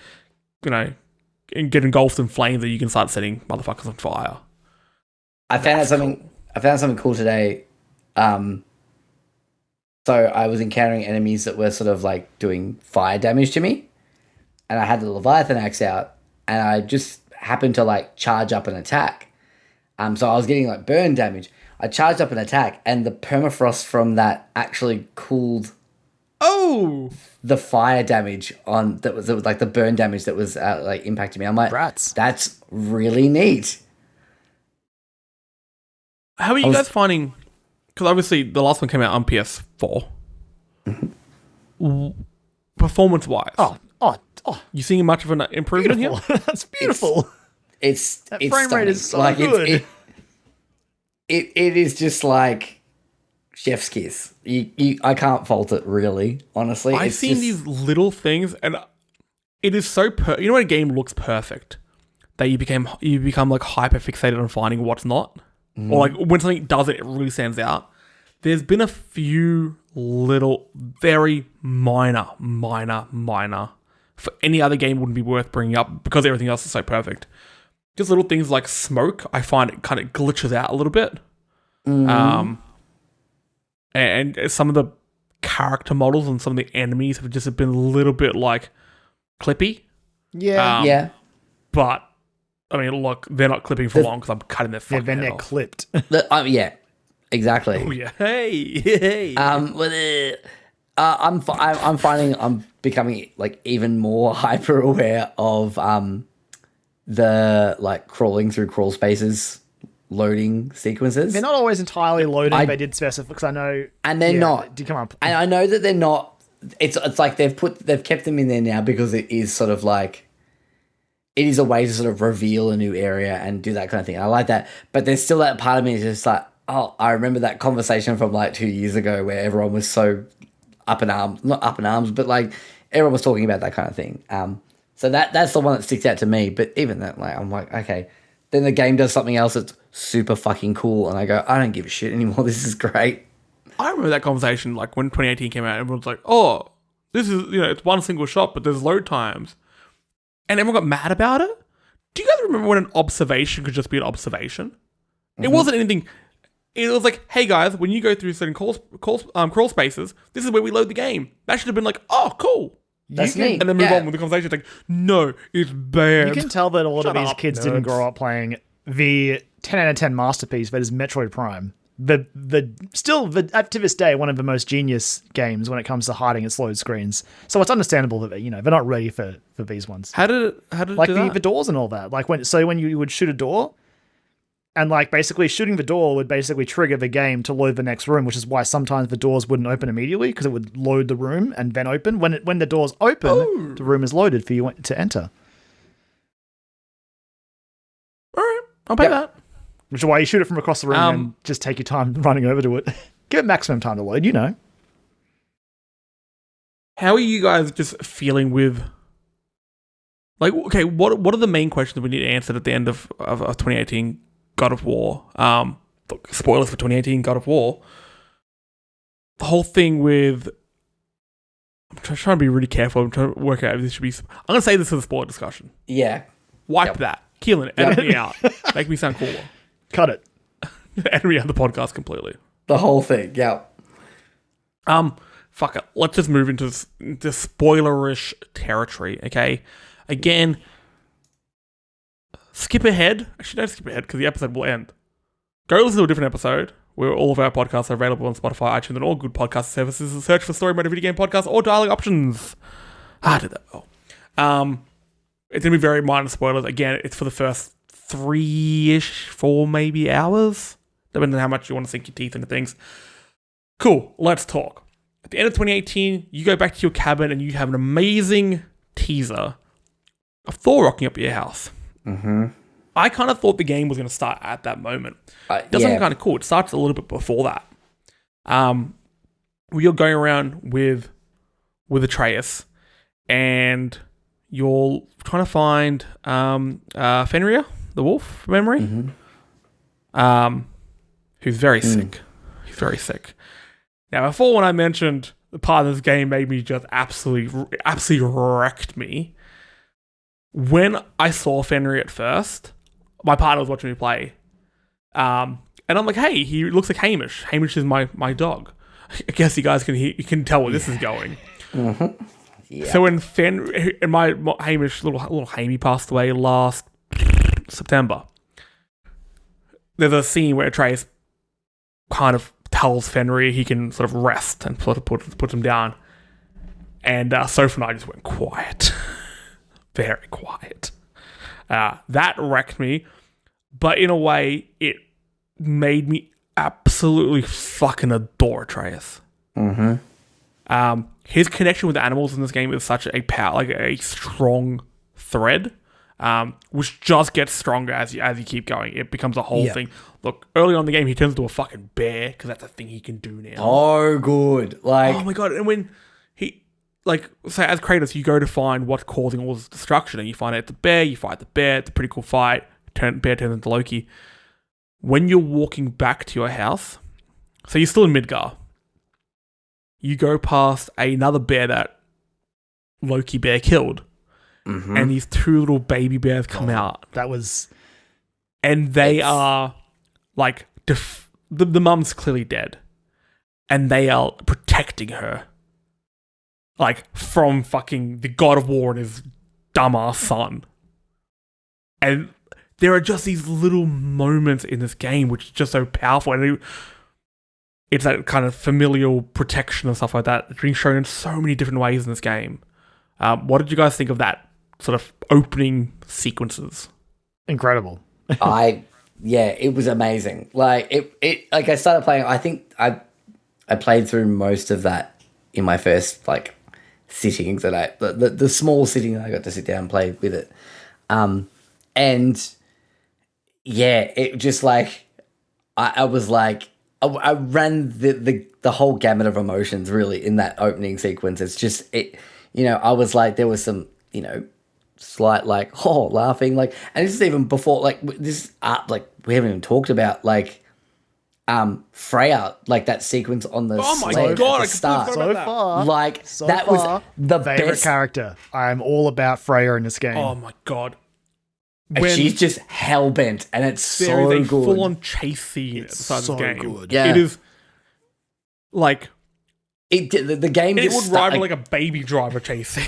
get engulfed in flames, that you can start setting motherfuckers on fire. I found out something. I found something cool today. So I was encountering enemies that were sort of like doing fire damage to me, and I had the Leviathan axe out, and I just happened to like charge up an attack. So I was getting like burn damage. I charged up an attack, and the permafrost from that actually cooled Oh! the fire damage that was like the burn damage that was like impacting me. I'm like, Rats. that's really neat. How are you guys finding... Because obviously the last one came out on PS4. Performance-wise. Oh, You seeing much of an improvement beautiful. here? That's beautiful. It's frame rate is so like good. It is just like chef's kiss. I can't fault it really, honestly. I've It's seen just- these little things, and it is so... you know when a game looks perfect? That you become like hyper-fixated on finding what's not? or like when something does it, it really stands out. There's been a few little, very minor, for any other game wouldn't be worth bringing up because everything else is so perfect. Just little things like smoke, I find it kind of glitches out a little bit. And some of the character models and some of the enemies have just been a little bit like clippy. Yeah. But I mean, look, they're not clipping for long because I'm cutting their fucking then head they're off. clipped. Yeah, exactly. Oh yeah, hey. I'm finding I'm becoming like even more hyper aware of the like crawling through crawl spaces loading sequences. They're not always entirely loaded. They did specify because I know, and they're not. Did come up, and I know that they're not. It's like they've kept them in there now because it is sort of like it is a way to sort of reveal a new area and do that kind of thing. I like that, but there's still that part of me that's just like, oh, I remember that conversation from like 2 years ago where everyone was so not up in arms, but like everyone was talking about that kind of thing. So that's the one that sticks out to me. But even that, like, I'm like, okay. Then the game does something else that's super fucking cool, and I go, I don't give a shit anymore. This is great. I remember that conversation, like when 2018 came out, everyone's like, oh, this is, it's one single shot, but there's load times. And everyone got mad about it. Do you guys remember when an observation could just be an observation? Mm-hmm. It wasn't anything. It was like, hey guys, when you go through certain crawl spaces, this is where we load the game. That should have been like, oh, cool. That's neat. And then move on with the conversation. It's like, no, it's bad. You can tell that a lot of these kids didn't grow up playing the 10 out of 10 masterpiece that is Metroid Prime. Still, up to this day, one of the most genius games when it comes to hiding its load screens. So it's understandable that they're not ready for these ones. How did it like do the doors and all that? Like when you would shoot a door, and like basically shooting the door would basically trigger the game to load the next room, which is why sometimes the doors wouldn't open immediately because it would load the room and then open. When the doors open, the room is loaded for you to enter. All right, I'll pay that. Which is why you shoot it from across the room and just take your time running over to it. Give it maximum time to load, How are you guys just feeling with, like, okay, what are the main questions we need to answer at the end of 2018 God of War? Spoilers for 2018 God of War. The whole thing with, I'm trying to be really careful. I'm trying to work out if this should be, I'm going to say this is a spoiler discussion. Yeah. Wipe that. Keelan, edit me out. Make me sound cooler. Cut it. Edit me out of the podcast completely. The whole thing, yeah. Fuck it. Let's just move into spoilerish territory, okay? Again, skip ahead. Actually, don't skip ahead because the episode will end. Go listen to a different episode where all of our podcasts are available on Spotify, iTunes, and all good podcast services. And search for Story Mode Video Game Podcast or dialogue options. I did that well. It's going to be very minor spoilers. Again, it's for the first 3-ish, 4 maybe hours, depending on how much you want to sink your teeth into things. Cool, let's talk. At the end of 2018, you go back to your cabin and you have an amazing teaser of Thor rocking up at your house. Mm-hmm. I kind of thought the game was going to start at that moment. It does something kind of cool. It starts a little bit before that. You're going around with Atreus, and you're trying to find Fenrir, the wolf, from memory, who's very sick. He's very sick. Now, before when I mentioned the part of this game made me just absolutely wrecked me, when I saw Fenrir at first, my partner was watching me play, and I'm like, hey, he looks like Hamish. Hamish is my dog. I guess you guys can tell where this is going. Mm-hmm. Yeah. So when my Hamish, little Hammy passed away last September, there's a scene where Atreus kind of tells Fenrir he can sort of rest and sort of puts him down. And Soph and I just went quiet. Very quiet. That wrecked me. But in a way, it made me absolutely fucking adore Atreus. Mm-hmm. His connection with animals in this game is such a strong thread, which just gets stronger as you keep going. It becomes a whole thing. Look, early on in the game, he turns into a fucking bear because that's a thing he can do now. Oh, good! Oh my god! And when say as Kratos, you go to find what's causing all this destruction, and you find out it's a bear. You fight the bear. It's a pretty cool fight. Bear turns into Loki. when you're walking back to your house, so you're still in Midgar, you go past another bear that Loki bear killed, and these 2 little baby bears come out. That was... And they are, like, the mum's clearly dead. And they are protecting her. Like, from fucking the God of War and his dumbass son. And there are just these little moments in this game which is just so powerful. And it's that kind of familial protection and stuff like that. It's being shown in so many different ways in this game. What did you guys think of that sort of opening sequences? Incredible. It was amazing. Like it like I started playing. I think I played through most of that in my first like sittings that the small sitting that I got to sit down and play with it. And yeah, it just like I was like I ran the whole gamut of emotions really in that opening sequence. It's just I was like there was some slight like laughing like, and this is even before like this like we haven't even talked about like Freya, like that sequence on the sled at the start. So far, that was the favorite best character. I'm all about Freya in this game. Oh my god. She's just hell-bent and it's so there is a good. full-on chase scene at the start of the game. Good. Yeah. It is like the game it just would rival like a baby driver chase scene.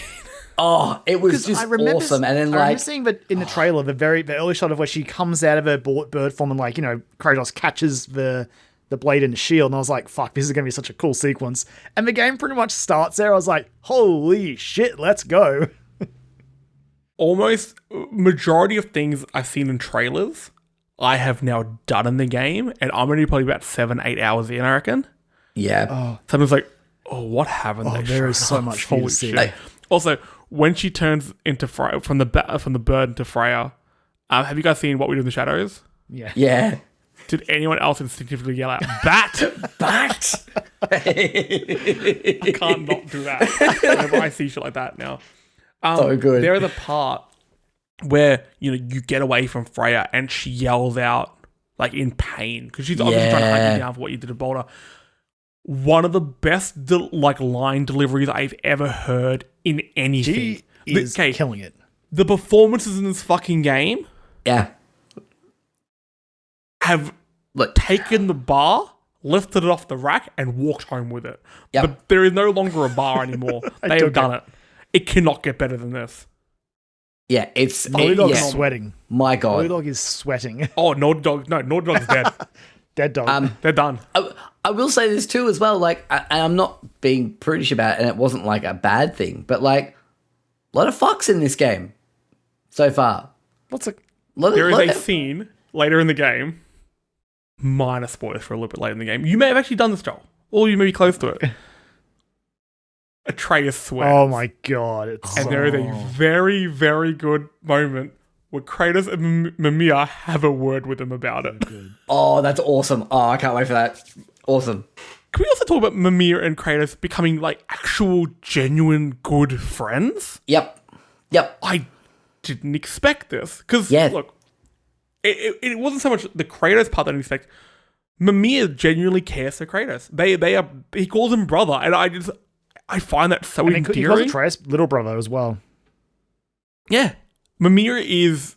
Oh, it was just awesome. And then I remember seeing in the trailer the early shot of where she comes out of her bird form and like, Kratos catches the blade in the shield, and I was like, fuck, this is gonna be such a cool sequence. And the game pretty much starts there. I was like, holy shit, let's go. Almost majority of things I've seen in trailers, I have now done in the game, and I'm only probably about 7-8 hours in, I reckon. Yeah. So I was like, what haven't they there shown is so us? much for you to see. Shit. Also, when she turns into Freya, from the bird into Freya, have you guys seen What We Do in the Shadows? Yeah. Did anyone else instinctively yell out, Bat! Bat! I can't not do that whenever I see shit like that now. So good. There is a part where, you get away from Freya and she yells out, like, in pain, because she's obviously trying to hunt you down for what you did to Boulder. One of the best, line deliveries I've ever heard in anything. She is killing it. The performances in this fucking game have taken the bar, lifted it off the rack, and walked home with it. Yep. But there is no longer a bar anymore. They have done it. It cannot get better than this. Yeah, it's... Naughty Dog is sweating. My God. Naughty Dog is sweating. Oh, Naughty Dog's dead. Dead dog. They're done. I will say this too as well, like, and I'm not being prudish about it, and it wasn't like a bad thing, but like, a lot of fucks in this game so far. There is a scene later in the game, minor spoilers for a little bit later in the game. You may have actually done this, Joel, or you may be close to it. Atreus swears. Oh my God. There is a very, very good moment where Kratos and Mimir have a word with him about it. Oh, that's awesome. Oh, I can't wait for that. Awesome. Can we also talk about Mimir and Kratos becoming like actual, genuine, good friends? Yep. I didn't expect this. Because, look, it wasn't so much the Kratos part that I didn't expect. Mimir genuinely cares for Kratos. He calls him brother, and I find that so endearing. He calls Atreus little brother as well. Yeah. Mimir is,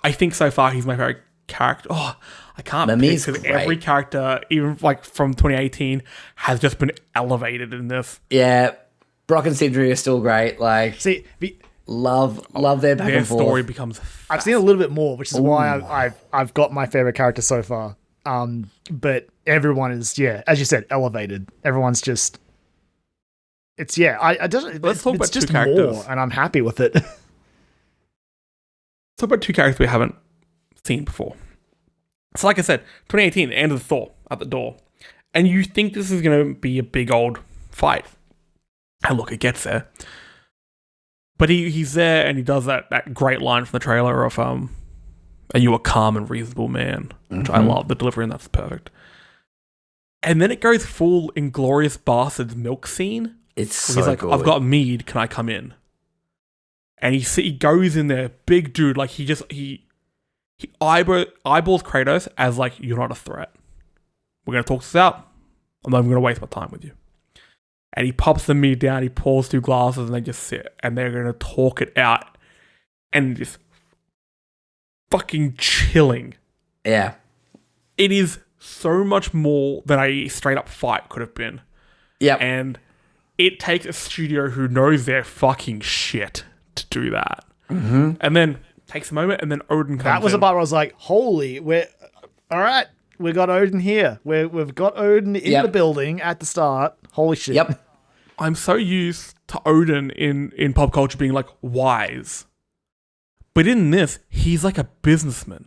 I think so far, he's my favorite character. Oh, I can't Mimir's because great. every character, even like from 2018, has just been elevated in this. Yeah. Brock and Sindri are still great. Like, see, love their back and forth. Their story becomes I've seen a little bit more, which is why I've got my favorite character so far. But everyone is, as you said, elevated. Everyone's just... Let's talk about two characters. More, and I'm happy with it. Let's talk about two characters we haven't seen before. So like I said, 2018, the end of the Thor at the door. And you think this is going to be a big old fight. And look, it gets there. But he's there and he does that great line from the trailer of, "Are you a calm and reasonable man?" Which I love. The delivery and that's perfect. And then it goes full Inglorious Bastards milk scene. It's so he's like, good. "I've got mead, can I come in?" And he goes in there, big dude, like he he eyeballs Kratos as like, you're not a threat. We're going to talk this out. I'm not even going to waste my time with you. And he pops the meat down, he pours 2 glasses, and they just sit. And they're going to talk it out. And just fucking chilling. Yeah. It is so much more than a straight up fight could have been. Yeah. And it takes a studio who knows their fucking shit to do that. Mm-hmm. And then takes a moment, and then Odin comes in. That was the part where I was like, holy, all right, we got Odin here. We've got Odin in the building at the start. Holy shit. Yep. I'm so used to Odin in pop culture being like wise. But in this, he's like a businessman.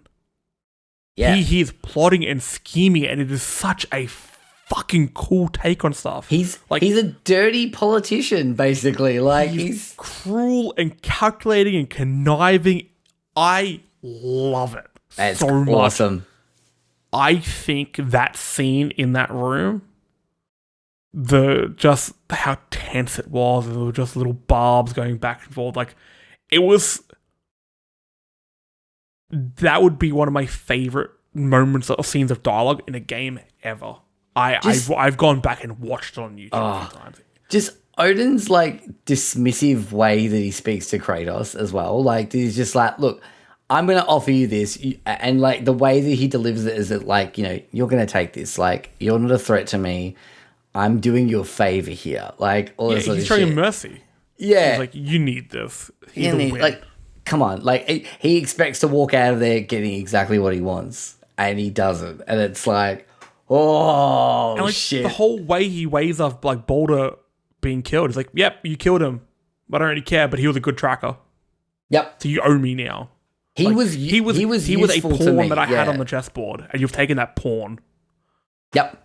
Yeah. He's plotting and scheming, and it is such a fucking cool take on stuff. He's a dirty politician, basically. Like he's cruel and calculating and conniving. I love it so much. Awesome. I think that scene in that room, how tense it was, and there were just little barbs going back and forth. Like, it was. That would be one of my favorite moments or scenes of dialogue in a game ever. I've gone back and watched it on YouTube a few times. Just Odin's like dismissive way that he speaks to Kratos as well. Like he's just like, look, I'm going to offer you this. And like the way that he delivers it is that like, you know, you're going to take this. Like you're not a threat to me. I'm doing you a favor here. Like all this he's showing mercy. Yeah. He's like, you need this. Like, come on. Like he expects to walk out of there getting exactly what he wants. And he doesn't. And it's like, oh, and like, shit. The whole way he weighs off like Baldur being killed. He's like, yep, you killed him. I don't really care, but he was a good tracker. Yep. So you owe me now. He was a pawn that I had on the chessboard, and you've taken that pawn. Yep.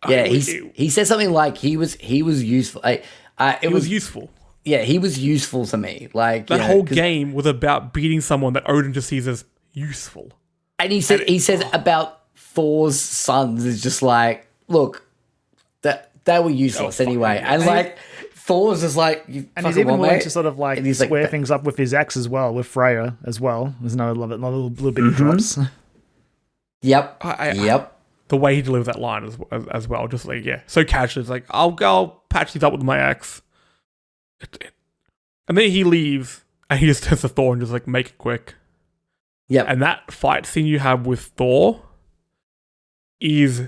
Yeah, he said something like he was useful. It was useful. Yeah, he was useful to me. Like that whole game was about beating someone that Odin just sees as useful. And he said about Thor's sons is just like, look, that they were useless anyway. And like Thor's just like, and he's even willing to sort of like square things up with his ex as well, with Freya as well. There's another little bit of drops. Yep. Yep. The way he delivers that line as well, just like, yeah, so casual. It's like, I'll patch these up with my ex. And then he leaves, and he just turns to Thor and just like, make it quick. Yep. And that fight scene you have with Thor is...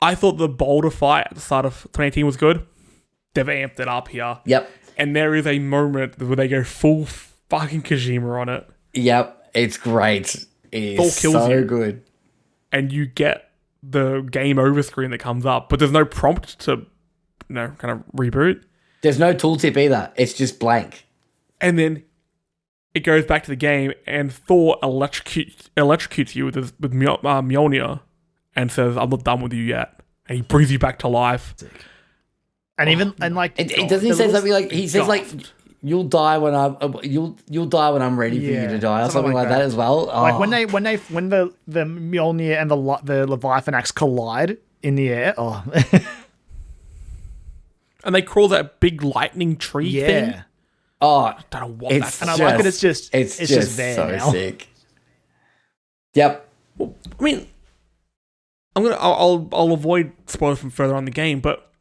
I thought the Boulder fight at the start of 2018 was good. They've amped it up here. Yep. And there is a moment where they go full fucking Kojima on it. Yep. It's great. It is so good. And you get the game over screen that comes up, but there's no prompt to, kind of reboot. There's no tooltip either. It's just blank. And then it goes back to the game, and Thor electrocutes you with Melania and says, "I'm not done with you yet." And he brings you back to life. And it doesn't say something like he says like you'll die when I'm ready for you to die or something like that as well. Like when the Mjolnir and the Leviathan axe collide in the air. Oh. And they crawl that big lightning tree thing. Oh, I don't know what that's. And I like it. It's just there so now. Sick. Yep. Well, I mean, I'll avoid spoilers from further on in the game, but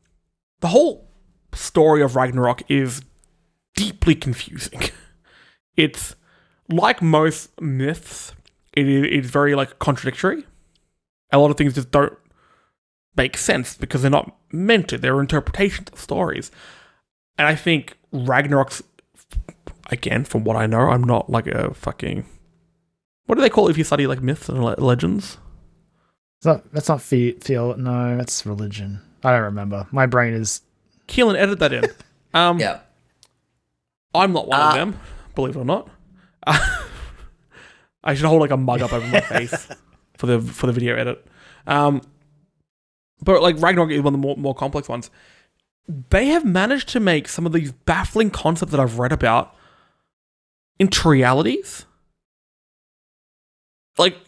the whole story of Ragnarok is deeply confusing. It's like most myths. It's very like contradictory. A lot of things just don't make sense because they're not meant to. They're interpretations of stories. And I think Ragnarok's, again, from what I know, I'm not like a fucking... What do they call it if you study like myths and legends? That's not feel. No, that's religion. I don't remember. My brain is... Kyran, edit that in. Yeah. I'm not one of them, believe it or not. I should hold like a mug up over my face for the video edit. But like Ragnarok is one of the more complex ones. They have managed to make some of these baffling concepts that I've read about into realities. Like,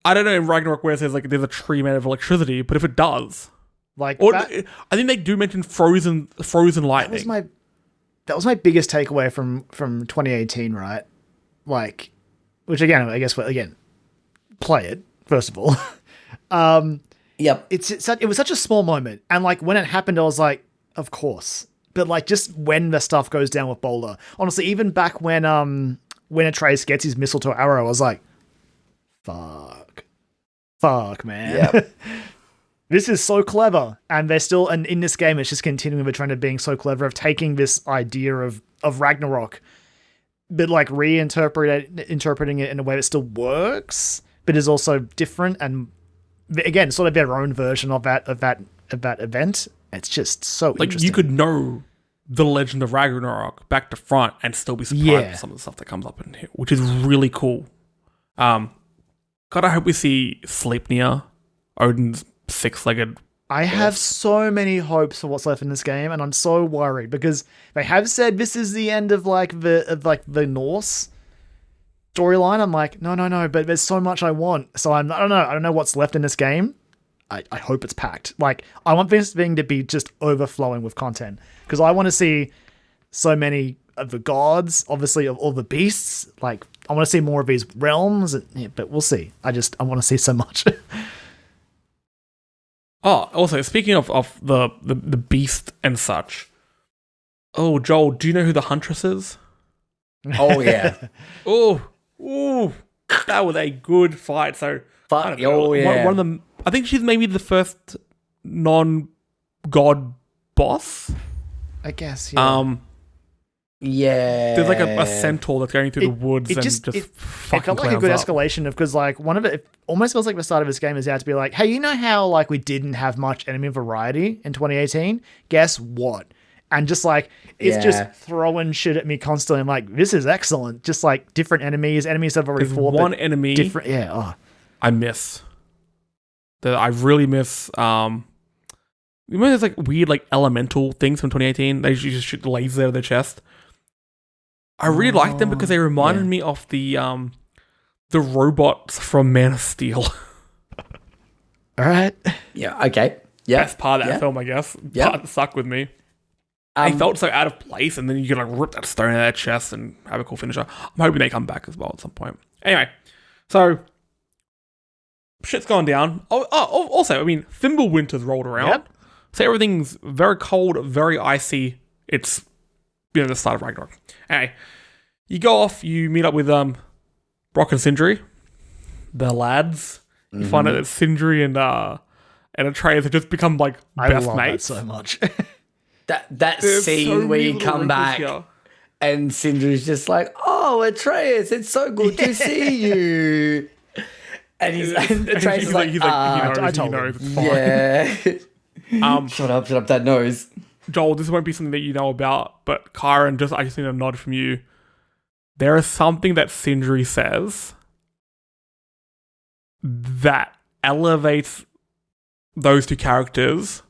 I don't know in Ragnarok where it says like there's a tree made of electricity, but if it does, like, I think they do mention frozen lightning. That was my biggest takeaway from 2018, right? Like, which again, I guess, play it first of all. Yep. It was such a small moment, and like when it happened, I was like, of course. But like just when the stuff goes down with Boulder, honestly, even back when Atreus gets his mistletoe arrow, I was like, fuck, man. Yep. This is so clever, and they're still, and in this game, it's just continuing with the trend of being so clever of taking this idea of Ragnarok, but like interpreting it in a way that still works, but is also different, and again, sort of their own version of that event. It's just so interesting. You could know the Legend of Ragnarok back to front and still be surprised with some of the stuff that comes up in here, which is really cool. God, I hope we see Sleipnir, Odin's six-legged. I have so many hopes for what's left in this game, and I'm so worried because they have said this is the end of the Norse storyline. I'm like, no, but there's so much I want. So I don't know what's left in this game. I hope it's packed. Like, I want this thing to be just overflowing with content because I want to see so many of the gods, obviously of all the beasts. Like, I want to see more of these realms, but we'll see. I want to see so much. Oh, also, speaking of the beast and such. Oh, Joel, do you know who the Huntress is? Oh, yeah. Ooh, that was a good fight. So, yeah. One of them, I think she's maybe the first non-god boss. I guess, yeah. Yeah. There's like a centaur that's going through the woods and just fucking it felt like a good clowns up. escalation of, because like one of it almost feels like the start of this game is out to be like, hey, you know how like we didn't have much enemy variety in 2018? Guess what? And just like it's just throwing shit at me constantly. I'm like, this is excellent. Just like different enemies that I've already fought. One enemy different, yeah. Oh. I miss. That I really miss. You remember there's like weird like elemental things from 2018? They usually just shoot the lasers out of their chest. I really liked them because they reminded me of the robots from Man of Steel. All right. Yeah. Okay. Yeah. Best part of that film, I guess. Yeah. Part that stuck with me. They felt so out of place, and then you could like rip that stone out of their chest and have a cool finisher. I'm hoping they come back as well at some point. Anyway, so shit's gone down. Also, I mean, Fimbulwinter's rolled around. Yep. So everything's very cold, very icy. It's the start of Ragnarok. Anyway, you go off, you meet up with Brock and Sindri, the lads. You find out that Sindri and Atreus have just become like best mates. That so much. That scene where you come back and Sindri's just like, "Oh, Atreus, it's so good to see you." And Atreus is like, I told him. It's fine. Yeah. Shut up that nose. Joel, this won't be something that you know about, but Kyran, I just need a nod from you. There is something that Sindri says that elevates those two characters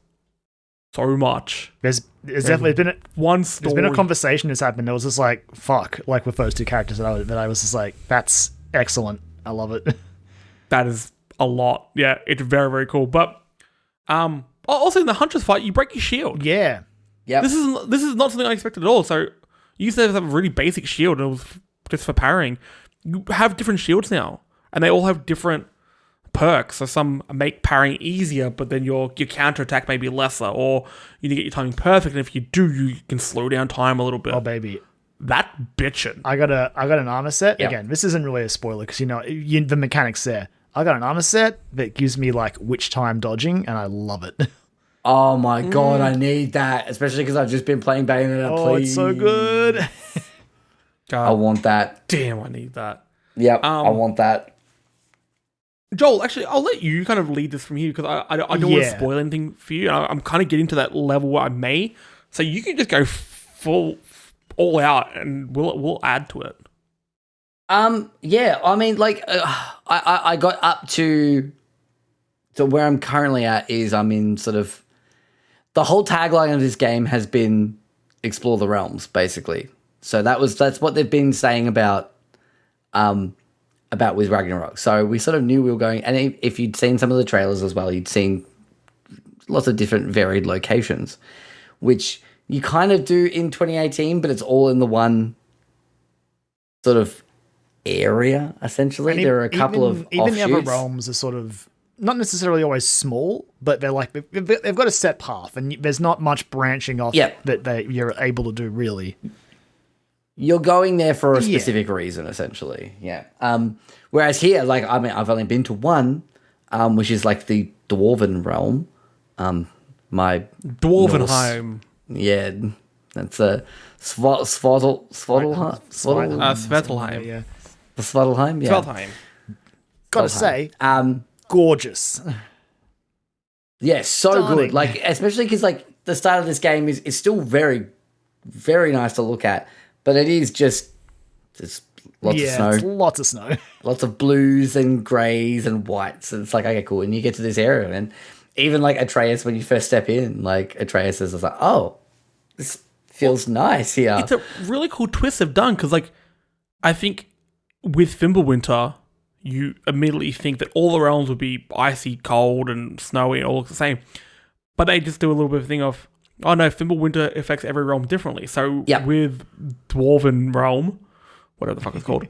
so much. There's definitely been one story. There's been a conversation that's happened that was just like, fuck, like with those two characters that I was just like, that's excellent. I love it. That is a lot. Yeah, it's very, very cool. But also in the Huntress fight, you break your shield. Yeah. Yeah. This is not something I expected at all. So you used to have a really basic shield and it was just for parrying. You have different shields now, and they all have different perks. So some make parrying easier, but then your counter attack may be lesser, or you need to get your timing perfect. And if you do, you can slow down time a little bit. Oh baby, that bitchin'. I got an armor set. Yep. Again, this isn't really a spoiler because the mechanics there. I got an armor set that gives me like witch time dodging, and I love it. Oh my god, I need that, especially because I've just been playing Bayonetta. Oh, it's so good. I want that. Damn, I need that. Yep, I want that. Joel, actually, I'll let you kind of lead this from here because I don't want to spoil anything for you. I'm kind of getting to that level where I may, so you can just go full all out, and we'll add to it. Yeah, I mean, like, I got up to where I'm currently at is I'm in sort of the whole tagline of this game has been explore the realms, basically. So that's what they've been saying about with Ragnarok. So we sort of knew we were going, and if you'd seen some of the trailers as well, you'd seen lots of different varied locations, which you kind of do in 2018, but it's all in the one sort of area essentially. And there are a couple of even the other offshoots. realms are sort of not necessarily always small, but they're like they've got a set path, and there's not much branching off that you're able to do really. You're going there for a specific reason, essentially. Yeah. Whereas here, like, I mean, I've only been to one, which is like the Dwarven realm. My Dwarvenheim. Yeah, that's a Svartalheim. Yeah. The Svartalheim. Yeah. Svartalheim. Gotta say, gorgeous. Yeah, so Stunning. good. Like, especially because like the start of this game is still very, very nice to look at, but it is just lots of snow. It's lots of snow. Lots of blues and greys and whites. And it's like, okay, cool. And you get to this area, and even like Atreus, when you first step in, like Atreus is like, oh, this feels nice here. It's a really cool twist they've done because, like, I think with Fimbulwinter, you immediately think that all the realms would be icy, cold, and snowy, and all look the same. But they just do a little bit of a thing of, oh no, Fimbulwinter affects every realm differently. So with Dwarven realm, whatever the fuck it's called,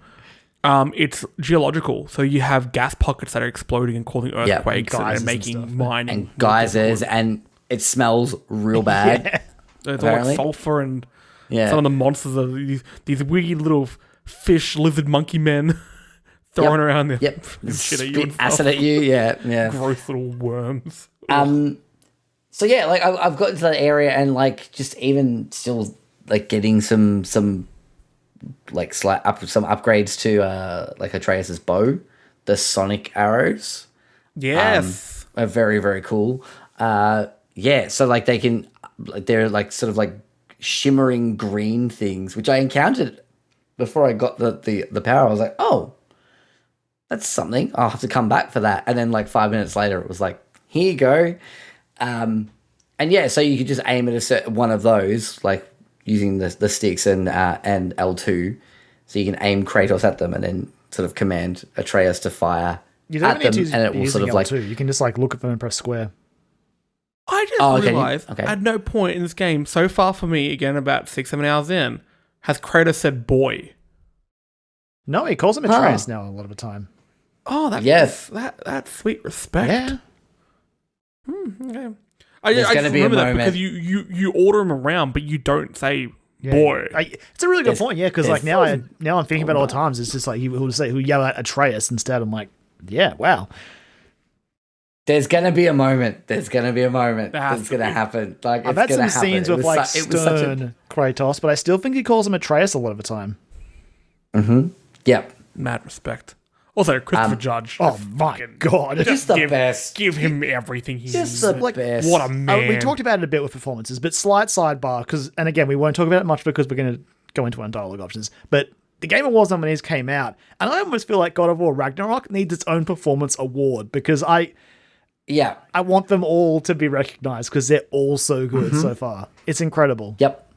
it's geological. So you have gas pockets that are exploding and causing earthquakes and making mining and geysers, and it smells real bad. There's all like sulfur and some of the monsters are these weird little fish, lizard, monkey men throwing around there. Shit at you and acid at you. Yeah. Gross little worms. So yeah, like I've got into that area, and like just even still like getting some like some upgrades to like Atreus's bow, the sonic arrows. Yes, are very, very cool. So like they're like sort of like shimmering green things, which I encountered before I got the power. I was like, oh, that's something. I'll have to come back for that. And then like 5 minutes later, it was like, here you go. And yeah, so you could just aim at one of those, like using the sticks and L2, so you can aim Kratos at them and then sort of command Atreus to fire at them, and it will sort of like you can just like look at them and press square. I just realized at no point in this game so far for me, again about 6-7 hours in, has Kratos said boy. No, he calls him Atreus now a lot of the time. Oh, that's sweet respect. Yeah. Okay. I just remember that because you order him around, but you don't say boy. It's a really good point, because like now I'm thinking about it all the times. It's just like he'll yell at Atreus instead. I'm like, yeah, wow. There's gonna be a moment. That's gonna happen. Like I've had some scenes with like stern Kratos, but I still think he calls him Atreus a lot of the time. Mm-hmm. Yep. Mad respect. Also, Christopher Judge. Oh my god, just the best. Give him everything he needs. The best. What a man. We talked about it a bit with performances, but slight sidebar, and again, we won't talk about it much because we're going to go into our dialogue options. But the Game Awards nominees came out, and I almost feel like God of War Ragnarok needs its own performance award because I want them all to be recognized because they're all so good so far. It's incredible. Yep.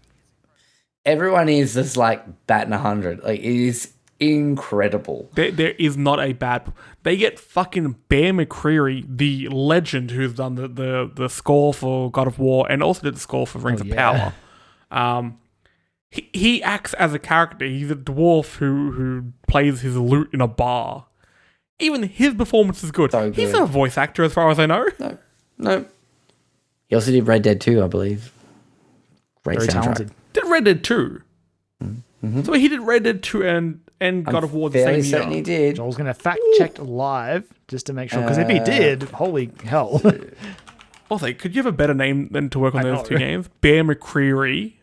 Everyone is just like batting 100. Like, it is incredible. There is not a bad. They get fucking Bear McCreary, the legend who's done the score for God of War and also did the score for Rings of Power. He acts as a character. He's a dwarf who plays his lute in a bar. Even his performance is good. So good. He's not a voice actor as far as I know. No. He also did Red Dead 2, I believe. Great Very soundtrack. talented. Did Red Dead 2. Mm-hmm. So he did Red Dead 2 and God of War the same year. He did. Joel's going to fact check live just to make sure, because if he did, holy hell. Also, could you have a better name than to work on those two games? Bear McCreary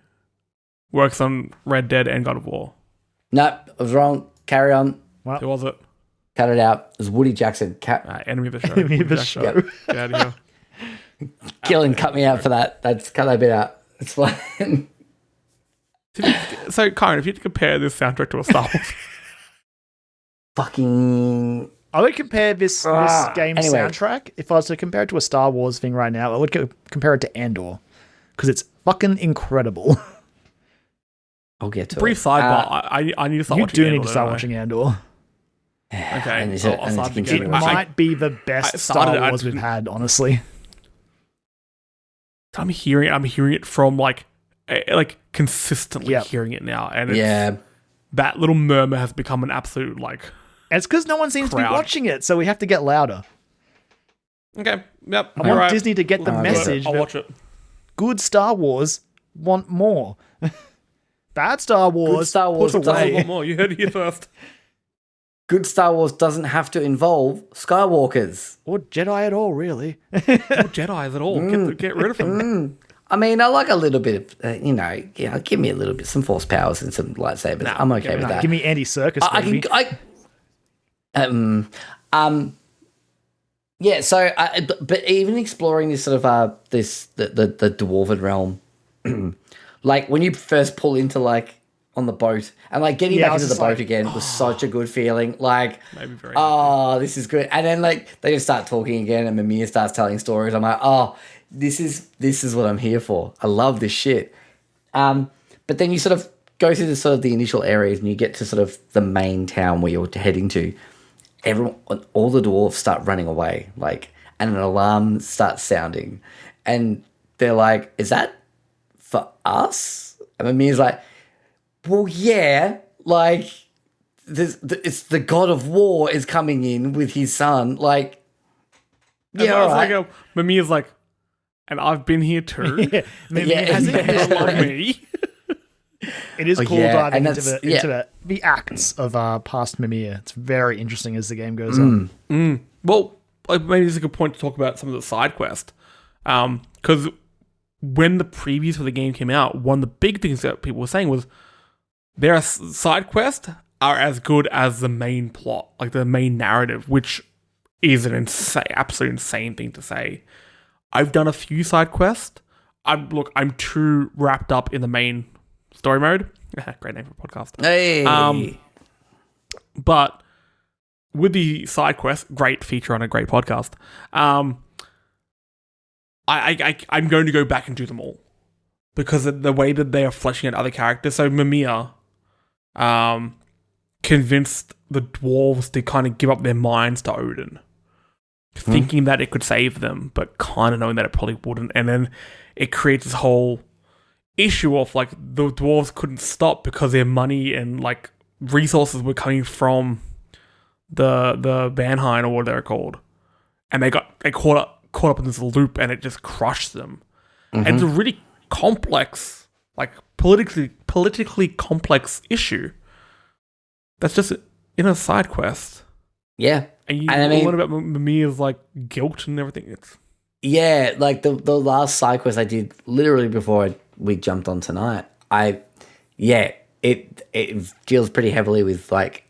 works on Red Dead and God of War. No, I was wrong. Carry on. Well, Who was it? Cut it out. It was Woody Jackson. Enemy of the show. Enemy of the show. Yep. Get out of here. Killing cut me out for that. Cut that bit out. It's fine. So, Kyran, if you had to compare this soundtrack to a Star Wars, fucking. I would compare this game's soundtrack, if I was to compare it to a Star Wars thing right now, I would compare it to Andor, because it's fucking incredible. I'll get to brief it. sidebar. I need to start watching Andor. You do need to start watching Andor. Okay. I'll start again. It might be the best Star Wars we've had, honestly. I'm hearing it from like consistently hearing it now, and that little murmur has become an absolute like. And it's because no one seems to be crowd. watching it, so we have to get louder. Okay, yep. I want Disney to get the I'll message I'll that watch it. good Star Wars want more. Bad Star Wars, Good Star Wars put doesn't away. One more. You heard it here first. Good Star Wars doesn't have to involve Skywalkers. Or Jedi at all, really. No Jedi's at all. Get rid of them. I mean, I like a little bit of, give me a little bit, some force powers and some lightsabers. Nah, I'm okay with Nah, that. give me Andy Serkis, baby. Yeah. So, but even exploring this sort of the dwarven realm, like when you first pull into like on the boat and like getting back into the boat again was such a good feeling. Like, Maybe very this is good. And then like they just start talking again, and Mamiya starts telling stories. I'm like, this is what I'm here for. I love this shit. But then you sort of go through the initial areas, and you get to sort of the main town where you're heading to. All the dwarves start running away, like, and an alarm starts sounding, and they're like, "Is that for us?" And Mamiya's like, "Well, yeah, like, it's the God of War is coming in with his son, like." Yeah, all right. Like Mamiya's like, and I've been here too. Maybe Yeah, it hasn't yeah. You love me. It is cool yeah, diving and into that's- the acts of past Mamiya. It's very interesting as the game goes on. Well, maybe this is a good point to talk about some of the side quests. Because when the previews for the game came out, one of the big things that people were saying was their side quests are as good as the main plot, like the main narrative, which is an absolute insane thing to say. I've done a few side quests. I'm too wrapped up in the main story mode. Great name for a podcast. Hey. But with the side quest, great feature on a great podcast. I'm going to go back and do them all because of the way that they are fleshing out other characters. So Mamiya, convinced the dwarves to kind of give up their minds to Odin, thinking that it could save them, but kind of knowing that it probably wouldn't. And then it creates this whole issue of like the dwarves couldn't stop because their money and like resources were coming from the Vanheim or what they're called, and they caught up in this loop, and it just crushed them. And it's a really complex, like politically complex issue. That's just in a side quest. Yeah. And you I mean, learn about Mamiya's like guilt and everything. It's like the last side quest I did literally before we jumped on tonight. It deals pretty heavily with like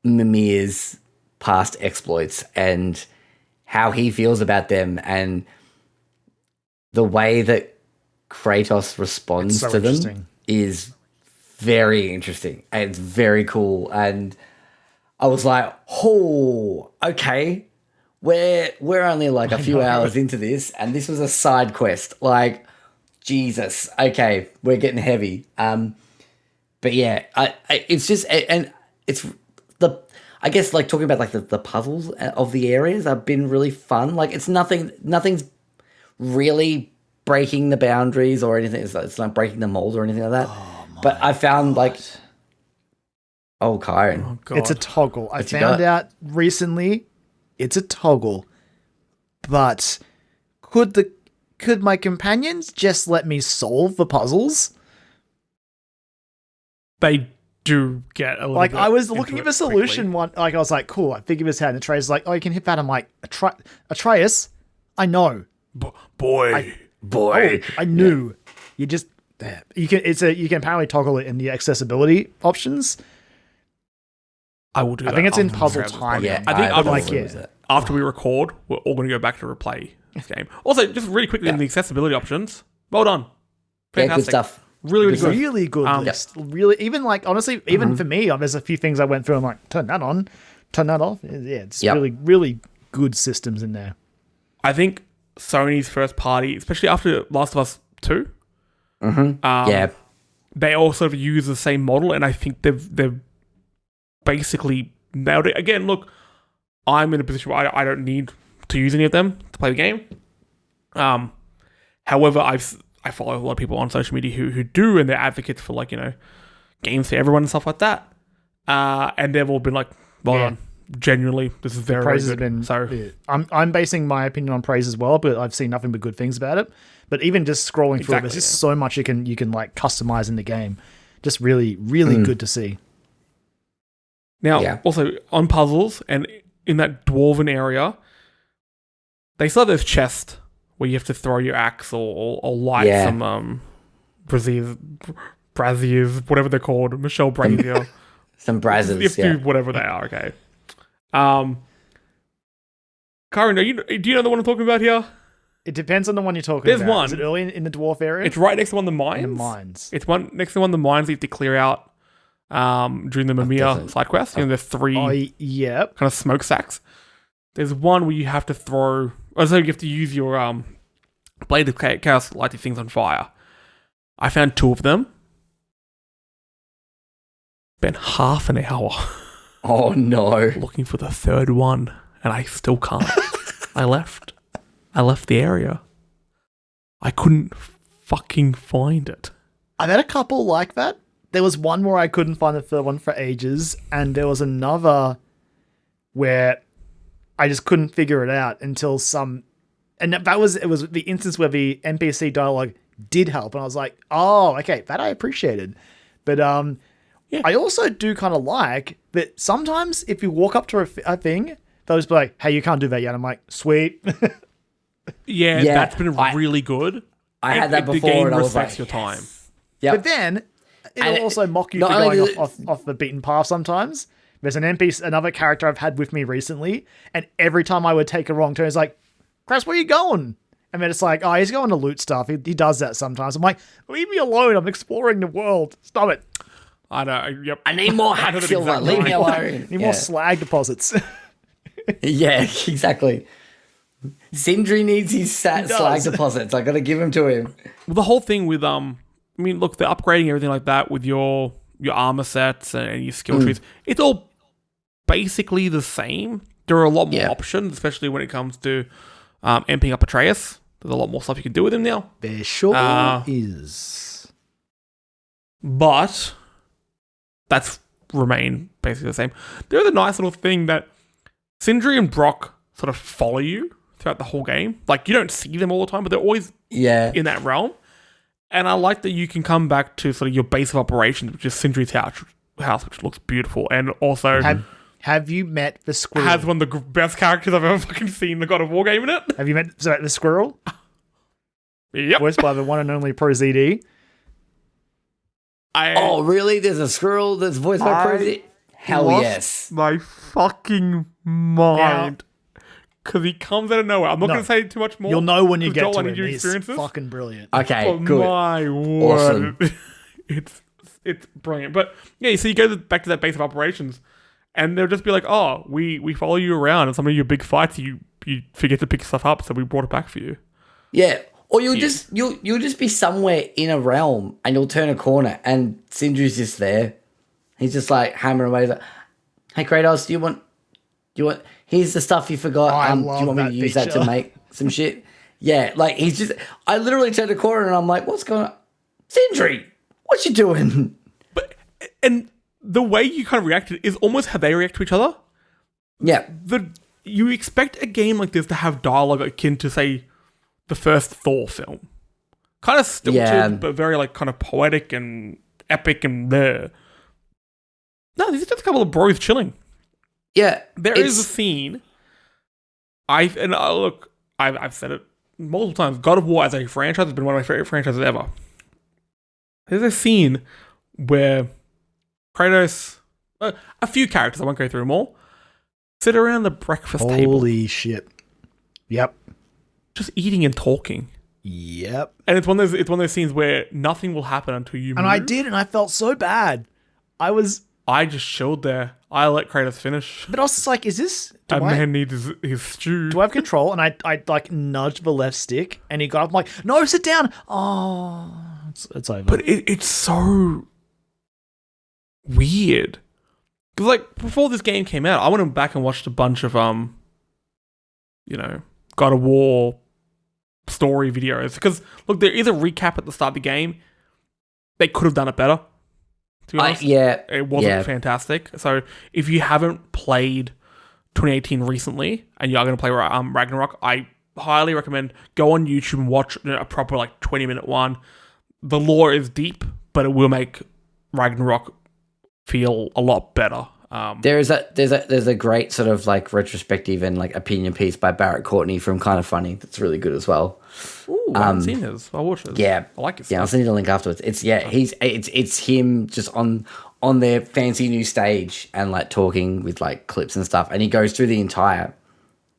Mamiya's past exploits and how he feels about them, and the way that Kratos responds It's so to them interesting. is very interesting. And it's very cool. And I was like, oh, okay. We're only like a few hours into this, and this was a side quest. Like, Jesus. Okay, we're getting heavy. But yeah, it's just, and it's I guess like talking about like the puzzles of the areas have been really fun. Like it's nothing's really breaking the boundaries or anything. It's not breaking the mold or anything like that. But I found like, Kyran. God. It's a toggle. I What you found got? out recently it's a toggle. But could my companions just let me solve the puzzles? They do get a little Like bit I was into looking it at the solution quickly. one, like I was like, cool, I figured this out. And Atreus is like, oh, you can hit that. I'm like, Atreus, I know. Boy. Boy. I knew. You just you can apparently toggle it in the accessibility options. I will do I that. think it's in after puzzle this time. podcast. Yeah, I think I'm I'd like, like yeah. after we record, we're all going to go back to replay this game. Also, just really quickly in the accessibility options. Well done. Yeah, Fantastic. good stuff. Really, really It's good. really good list. Really, even like honestly, even for me, there's a few things I went through. I'm like, turn that on, turn that off. Yeah, it's Yep. really, really good systems in there. I think Sony's first party, especially after Last of Us 2, Yeah. they all sort of use the same model, and I think they've basically nailed it. Again, look, I'm in a position where I don't need to use any of them to play the game. However, I follow a lot of people on social media who do, and they're advocates for like games for everyone and stuff like that. And they've all been like, well done. Genuinely, this is very, very good. I'm basing my opinion on praise as well, but I've seen nothing but good things about it. But even just scrolling through it, there's just so much you can like customize in the game. Just really, really good to see. Now, also on puzzles and in that dwarven area, they still have this chest where you have to throw your axe or light some braziers, whatever they're called, Michelle Brazier. Some braziers, you have to do whatever they are, okay. Kyran, do you know the one I'm talking about here? It depends on the one you're talking There's about. one. Is it early in the dwarf area? It's right next to one of the mines. In the mines. It's next to one of the mines that you have to clear out during the Mimir side quest. You know, the 3 kind of smokestacks. There's one where you have to throw... Also, you have to use your Blade of Chaos to light these things on fire. I found 2 of them. Spent half an hour. Oh, no. Looking for the 3rd one, and I still can't. I left the area. I couldn't fucking find it. I've had a couple like that. There was one where I couldn't find the 3rd one for ages, and there was another where I just couldn't figure it out until and it was the instance where the NPC dialogue did help, and I was like, oh, okay, that I appreciated. But I also do kind of like that sometimes if you walk up to a thing, they'll just be like, hey, you can't do that yet. I'm like, sweet. Yeah, that's been really good. I had that before, the game and I was respects like, your time. Yep. But then it'll also mock you for going off the beaten path sometimes. There's an NPC, another character I've had with me recently, and every time I would take a wrong turn, it's like, Chris, where are you going? And then it's like, oh, he's going to loot stuff. He does that sometimes. I'm like, leave me alone. I'm exploring the world. Stop it. I know. Yep. I need more hack silver. Leave me alone. Need more slag deposits. Yeah, exactly. Sindri needs his slag deposits. I got to give them to him. Well, the whole thing with I mean, look, they're upgrading everything like that with your armor sets and your skill trees. It's all basically the same. There are a lot more options, especially when it comes to amping up Atreus. There's a lot more stuff you can do with him now. There sure is. But that's remained basically the same. There's a nice little thing that Sindri and Brock sort of follow you throughout the whole game. Like, you don't see them all the time, but they're always in that realm. And I like that you can come back to sort of your base of operations, which is Sindri's house, which looks beautiful. And also... Have you met the squirrel? Has one of the best characters I've ever fucking seen in the God of War game in it. Have you met the squirrel? Yep. Voiced by the one and only Pro ZD. Oh, really? There's a squirrel that's voiced by Pro ZD? Hell yes. My fucking mind. Because he comes out of nowhere. I'm not going to say too much more. You'll know when you get to him. He's fucking brilliant. Okay, good. My word. Awesome. It's brilliant. But yeah, so you go back to that base of operations, and they'll just be like, oh, we follow you around, and some of your big fights, you forget to pick stuff up, so we brought it back for you. Yeah. Or you'll just be somewhere in a realm, and you'll turn a corner, and Sindri's just there. He's just like hammering away. He's like, hey, Kratos, do you want... Here's the stuff you forgot. Do you want me to use that to make some shit? Yeah, like he's just... I literally turned a corner and I'm like, what's going on? Sindri, what you doing? And the way you kind of reacted is almost how they react to each other. Yeah. You expect a game like this to have dialogue akin to, say, the first Thor film. Kind of stilted, but very like kind of poetic and epic and there. No, these are just a couple of bros chilling. Yeah, there is a scene. I've said it multiple times. God of War as a franchise has been one of my favorite franchises ever. There's a scene where Kratos, a few characters, I won't go through them all, sit around the breakfast table. Holy shit! Yep. Just eating and talking. Yep. And it's one of those scenes where nothing will happen until you move. And I did, and I felt so bad. I just chilled there. I let Kratos finish. But I was just like, is this... Man needs his stew. Do I have control? And I like nudged the left stick and he got up. I'm like, no, sit down. Oh, it's over. But it's so weird. Because like before this game came out, I went back and watched a bunch of God of War story videos. Because look, there is a recap at the start of the game. They could have done it better. To be honest, it wasn't fantastic. So if you haven't played 2018 recently and you are going to play Ragnarok, I highly recommend go on YouTube and watch a proper 20-minute one. The lore is deep, but it will make Ragnarok feel a lot better. There's a great sort of retrospective and opinion piece by Barrett Courtney from Kind of Funny that's really good as well. Ooh, I haven't seen his. I'll watch it. Yeah, I like it. Yeah, I'll send you the link afterwards. It's him just on their fancy new stage and talking with clips and stuff, and he goes through the entire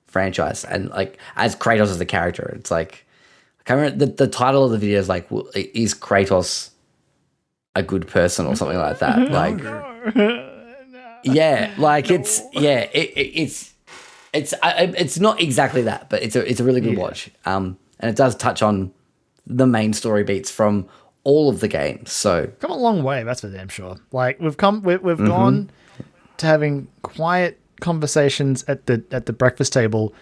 franchise and as Kratos as a character. It's I can't remember the title of the video is is Kratos a good person or something like that. It's not exactly that, but it's a really good watch. And it does touch on the main story beats from all of the games. So come a long way, that's for damn sure. We've gone to having quiet conversations at the breakfast table,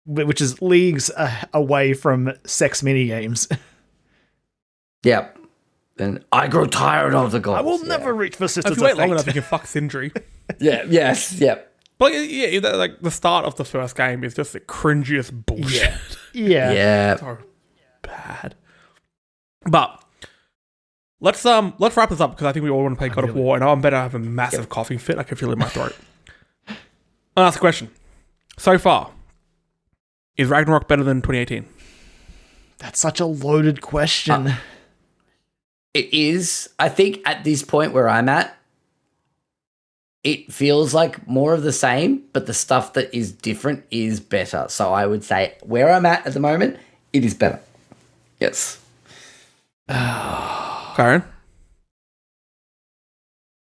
which is leagues away from sex mini games. Yep. And I grow tired of the goals. I will never reach for Sisters If you wait of long Fate. enough, you can fuck Sindri. Yep. But the start of the first game is just the cringiest bullshit. Yeah. So bad. But let's wrap this up because I think we all want to play God of War, and I'm better have a massive coughing fit. I can feel it in my throat. I'll ask a question. So far, is Ragnarok better than 2018? That's such a loaded question. It is. I think at this point where I'm at, it feels like more of the same, but the stuff that is different is better. So I would say where I'm at the moment, it is better. Yes. Kyran?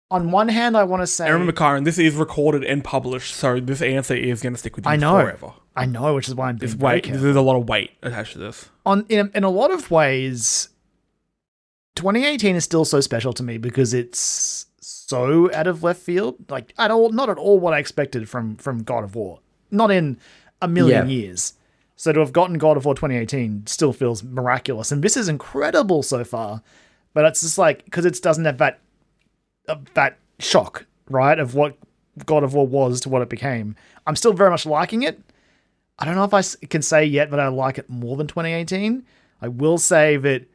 On one hand, I want to say... And remember, Kyran, this is recorded and published, so this answer is going to stick with you forever. I know, which is why I'm being There's a lot of weight attached to this. In a lot of ways, 2018 is still so special to me because it's so out of left field. Not at all what I expected from God of War. Not in a million years. So to have gotten God of War 2018 still feels miraculous. And this is incredible so far. But it's just because it doesn't have that shock, right, of what God of War was to what it became. I'm still very much liking it. I don't know if I can say yet that I like it more than 2018. I will say that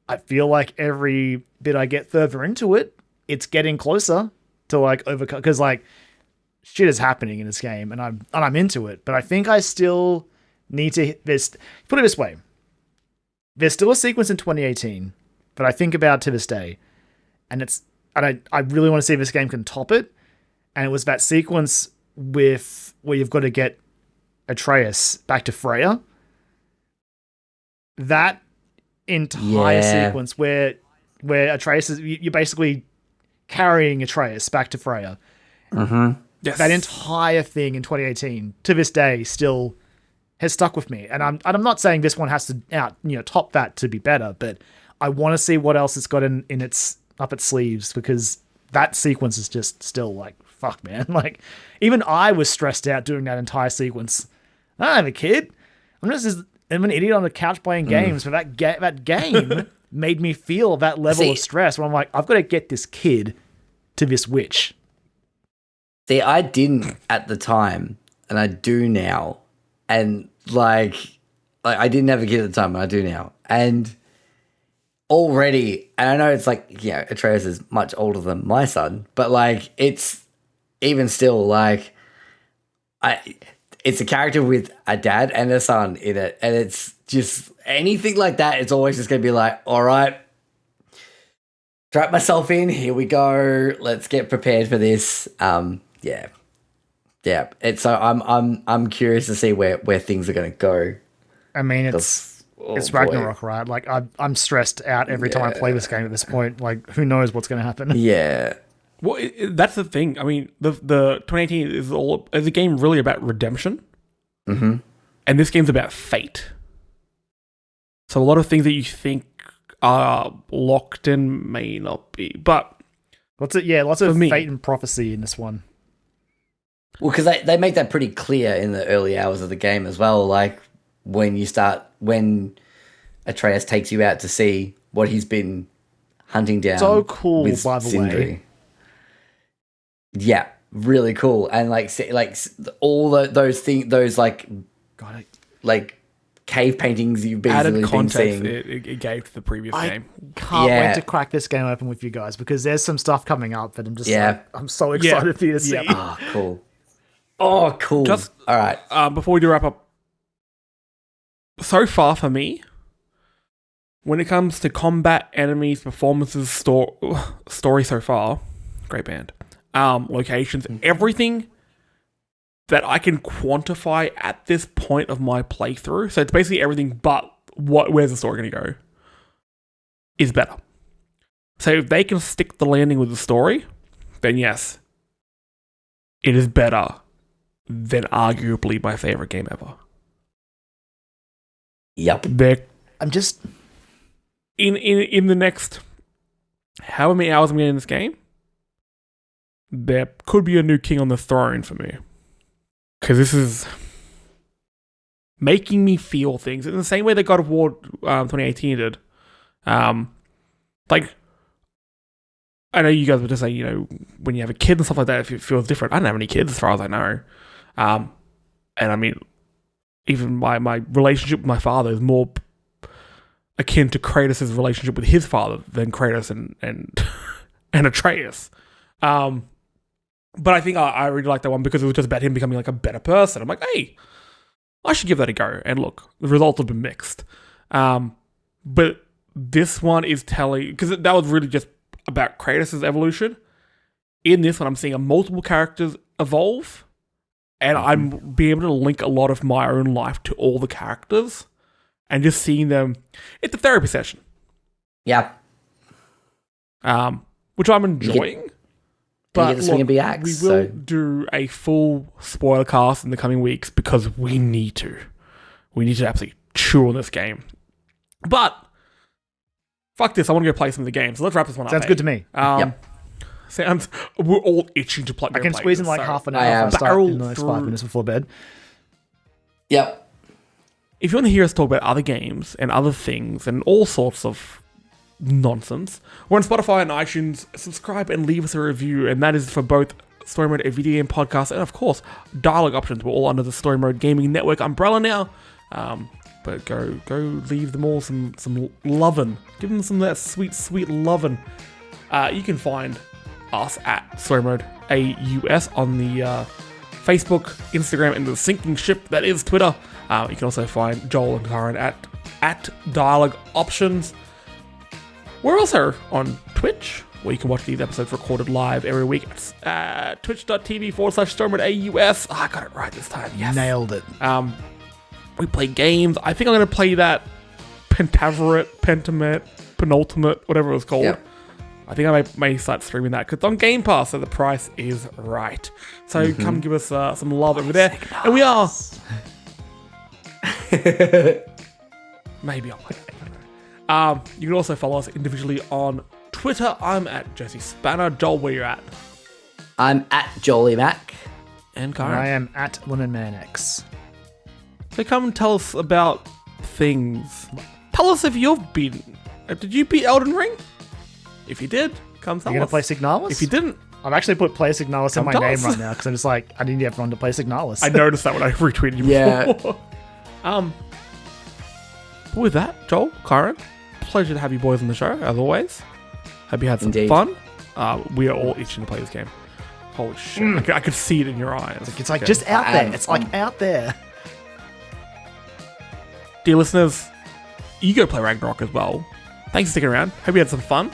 I feel like every bit I get further into it, it's getting closer to overcome, because shit is happening in this game and I'm into it. But I think I still need to put it this way. There's still a sequence in 2018 that I think about to this day, and I really want to see if this game can top it. And it was that sequence where you've got to get Atreus back to Freya. That entire sequence where Atreus is, you're basically carrying Atreus back to Freya. Mm-hmm. Yes. That entire thing in 2018 to this day still has stuck with me. And I'm not saying this one has to top that to be better, but I want to see what else it's got in its up its sleeves, because that sequence is just still fuck, man. Even I was stressed out doing that entire sequence. I don't have a kid. I'm an idiot on the couch playing games, but that game made me feel that level of stress where I'm I've got to get this kid to this witch. See, I didn't at the time, and I do now. And I didn't have a kid at the time, and I do now. And already, and I know it's Atreus is much older than my son, but it's even still it's a character with a dad and a son in it, and it's just anything like that. It's always just gonna be all right, strap myself in. Here we go. Let's get prepared for this. Yeah. It's so I'm curious to see where things are gonna go. I mean, it's Ragnarok, right? I'm stressed out every time I play this game at this point. Who knows what's gonna happen? Yeah. Well, that's the thing. I mean, the 2018 is a game really about redemption, and this game's about fate. So a lot of things that you think are locked in may not be, but lots of fate and prophecy in this one. Well, because they make that pretty clear in the early hours of the game as well. When Atreus takes you out to see what he's been hunting down. So cool, with by the Sindri. way. Yeah, really cool, and all those things, those like cave paintings you've Added been context seeing. it gave to the previous game. Can't Yeah. wait to crack this game open with you guys because there's some stuff coming up that I'm just Yeah. I'm so excited for you to see. Yeah. Oh, cool. Oh, cool. Just- all right. Before we do wrap up, so far for me, when it comes to combat, enemies, performances, story so far, great band, locations, everything that I can quantify at this point of my playthrough, so it's basically everything but where's the story going to go, is better. So if they can stick the landing with the story, then yes, it is better than arguably my favorite game ever. Yep. I'm just In the next however many hours I'm getting in this game, there could be a new king on the throne for me. Because this is making me feel things in the same way that God of War 2018 did. Like, I know you guys were just saying, you know, when you have a kid and stuff like that, it feels different. I don't have any kids as far as I know. And I mean, even my relationship with my father is more akin to Kratos' relationship with his father than Kratos and Atreus. But I think I really like that one because it was just about him becoming like a better person. I'm like, hey, I should give that a go. And look, the results have been mixed. But this one is telling, because that was really just about Kratos' evolution. In this one, I'm seeing multiple characters evolve, and I'm being able to link a lot of my own life to all the characters, and just seeing them. It's a therapy session. Yeah. Which I'm enjoying. But the swing of the axe, we will do a full spoiler cast in the coming weeks because we need to. We need to absolutely chew on this game. But fuck this, I want to go play some of the games. So let's wrap this one up. sounds good to me. Sounds. We're all itching to play. I can squeeze in like half an hour if I start in the next 5 minutes before bed. Yep. If you want to hear us talk about other games and other things and all sorts of nonsense, we're on Spotify and iTunes. Subscribe and leave us a review, and that is for both Story Mode, a video game podcast, and of course dialogue options. We're all under the Story Mode Gaming Network umbrella now. But go leave them all some lovin'. Give them some of that sweet lovin'. You can find us at Story Mode AUS on the Facebook, Instagram, and the sinking ship that is Twitter. You can also find Joel and Kyran at Dialogue Options. We're also on Twitch, where you can watch these episodes recorded live every week. It's twitch.tv/StoryModeAUS. Oh, I got it right this time. Yes. Nailed it. We play games. I think I'm going to play that Penultimate, whatever it was called. Yep. I think I may start streaming that because it's on Game Pass, so the price is right. So come give us some love over there. And we are... Maybe I'll play it. You can also follow us individually on Twitter. I'm at Jesse Spanner. Joel, where you at? I'm at Jolie Mac. And And Kyran. I am at LemonManX. So come and tell us about things. Tell us if you've been... Did you beat Elden Ring? If you did, come tell You gonna us. play Signalis? If you didn't, I've actually put Play Signalis in Come my tell name us. right now because I'm just like, I need everyone to play Signalis. I noticed that when I retweeted you Yeah. before. But with that, Joel, Kyran, pleasure to have you boys on the show, as always. Hope you had some Indeed. fun. We are all itching to play this game. Holy shit. I could see it in your eyes. It's like Okay. just out there. It's fun. like out there. Dear listeners, you go play Ragnarok as well. Thanks for sticking around. Hope you had some fun.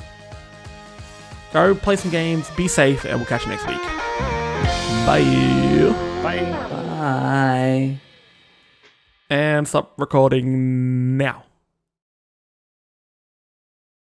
Go play some games, be safe, and we'll catch you next week. Bye. Bye. Bye. And stop recording now.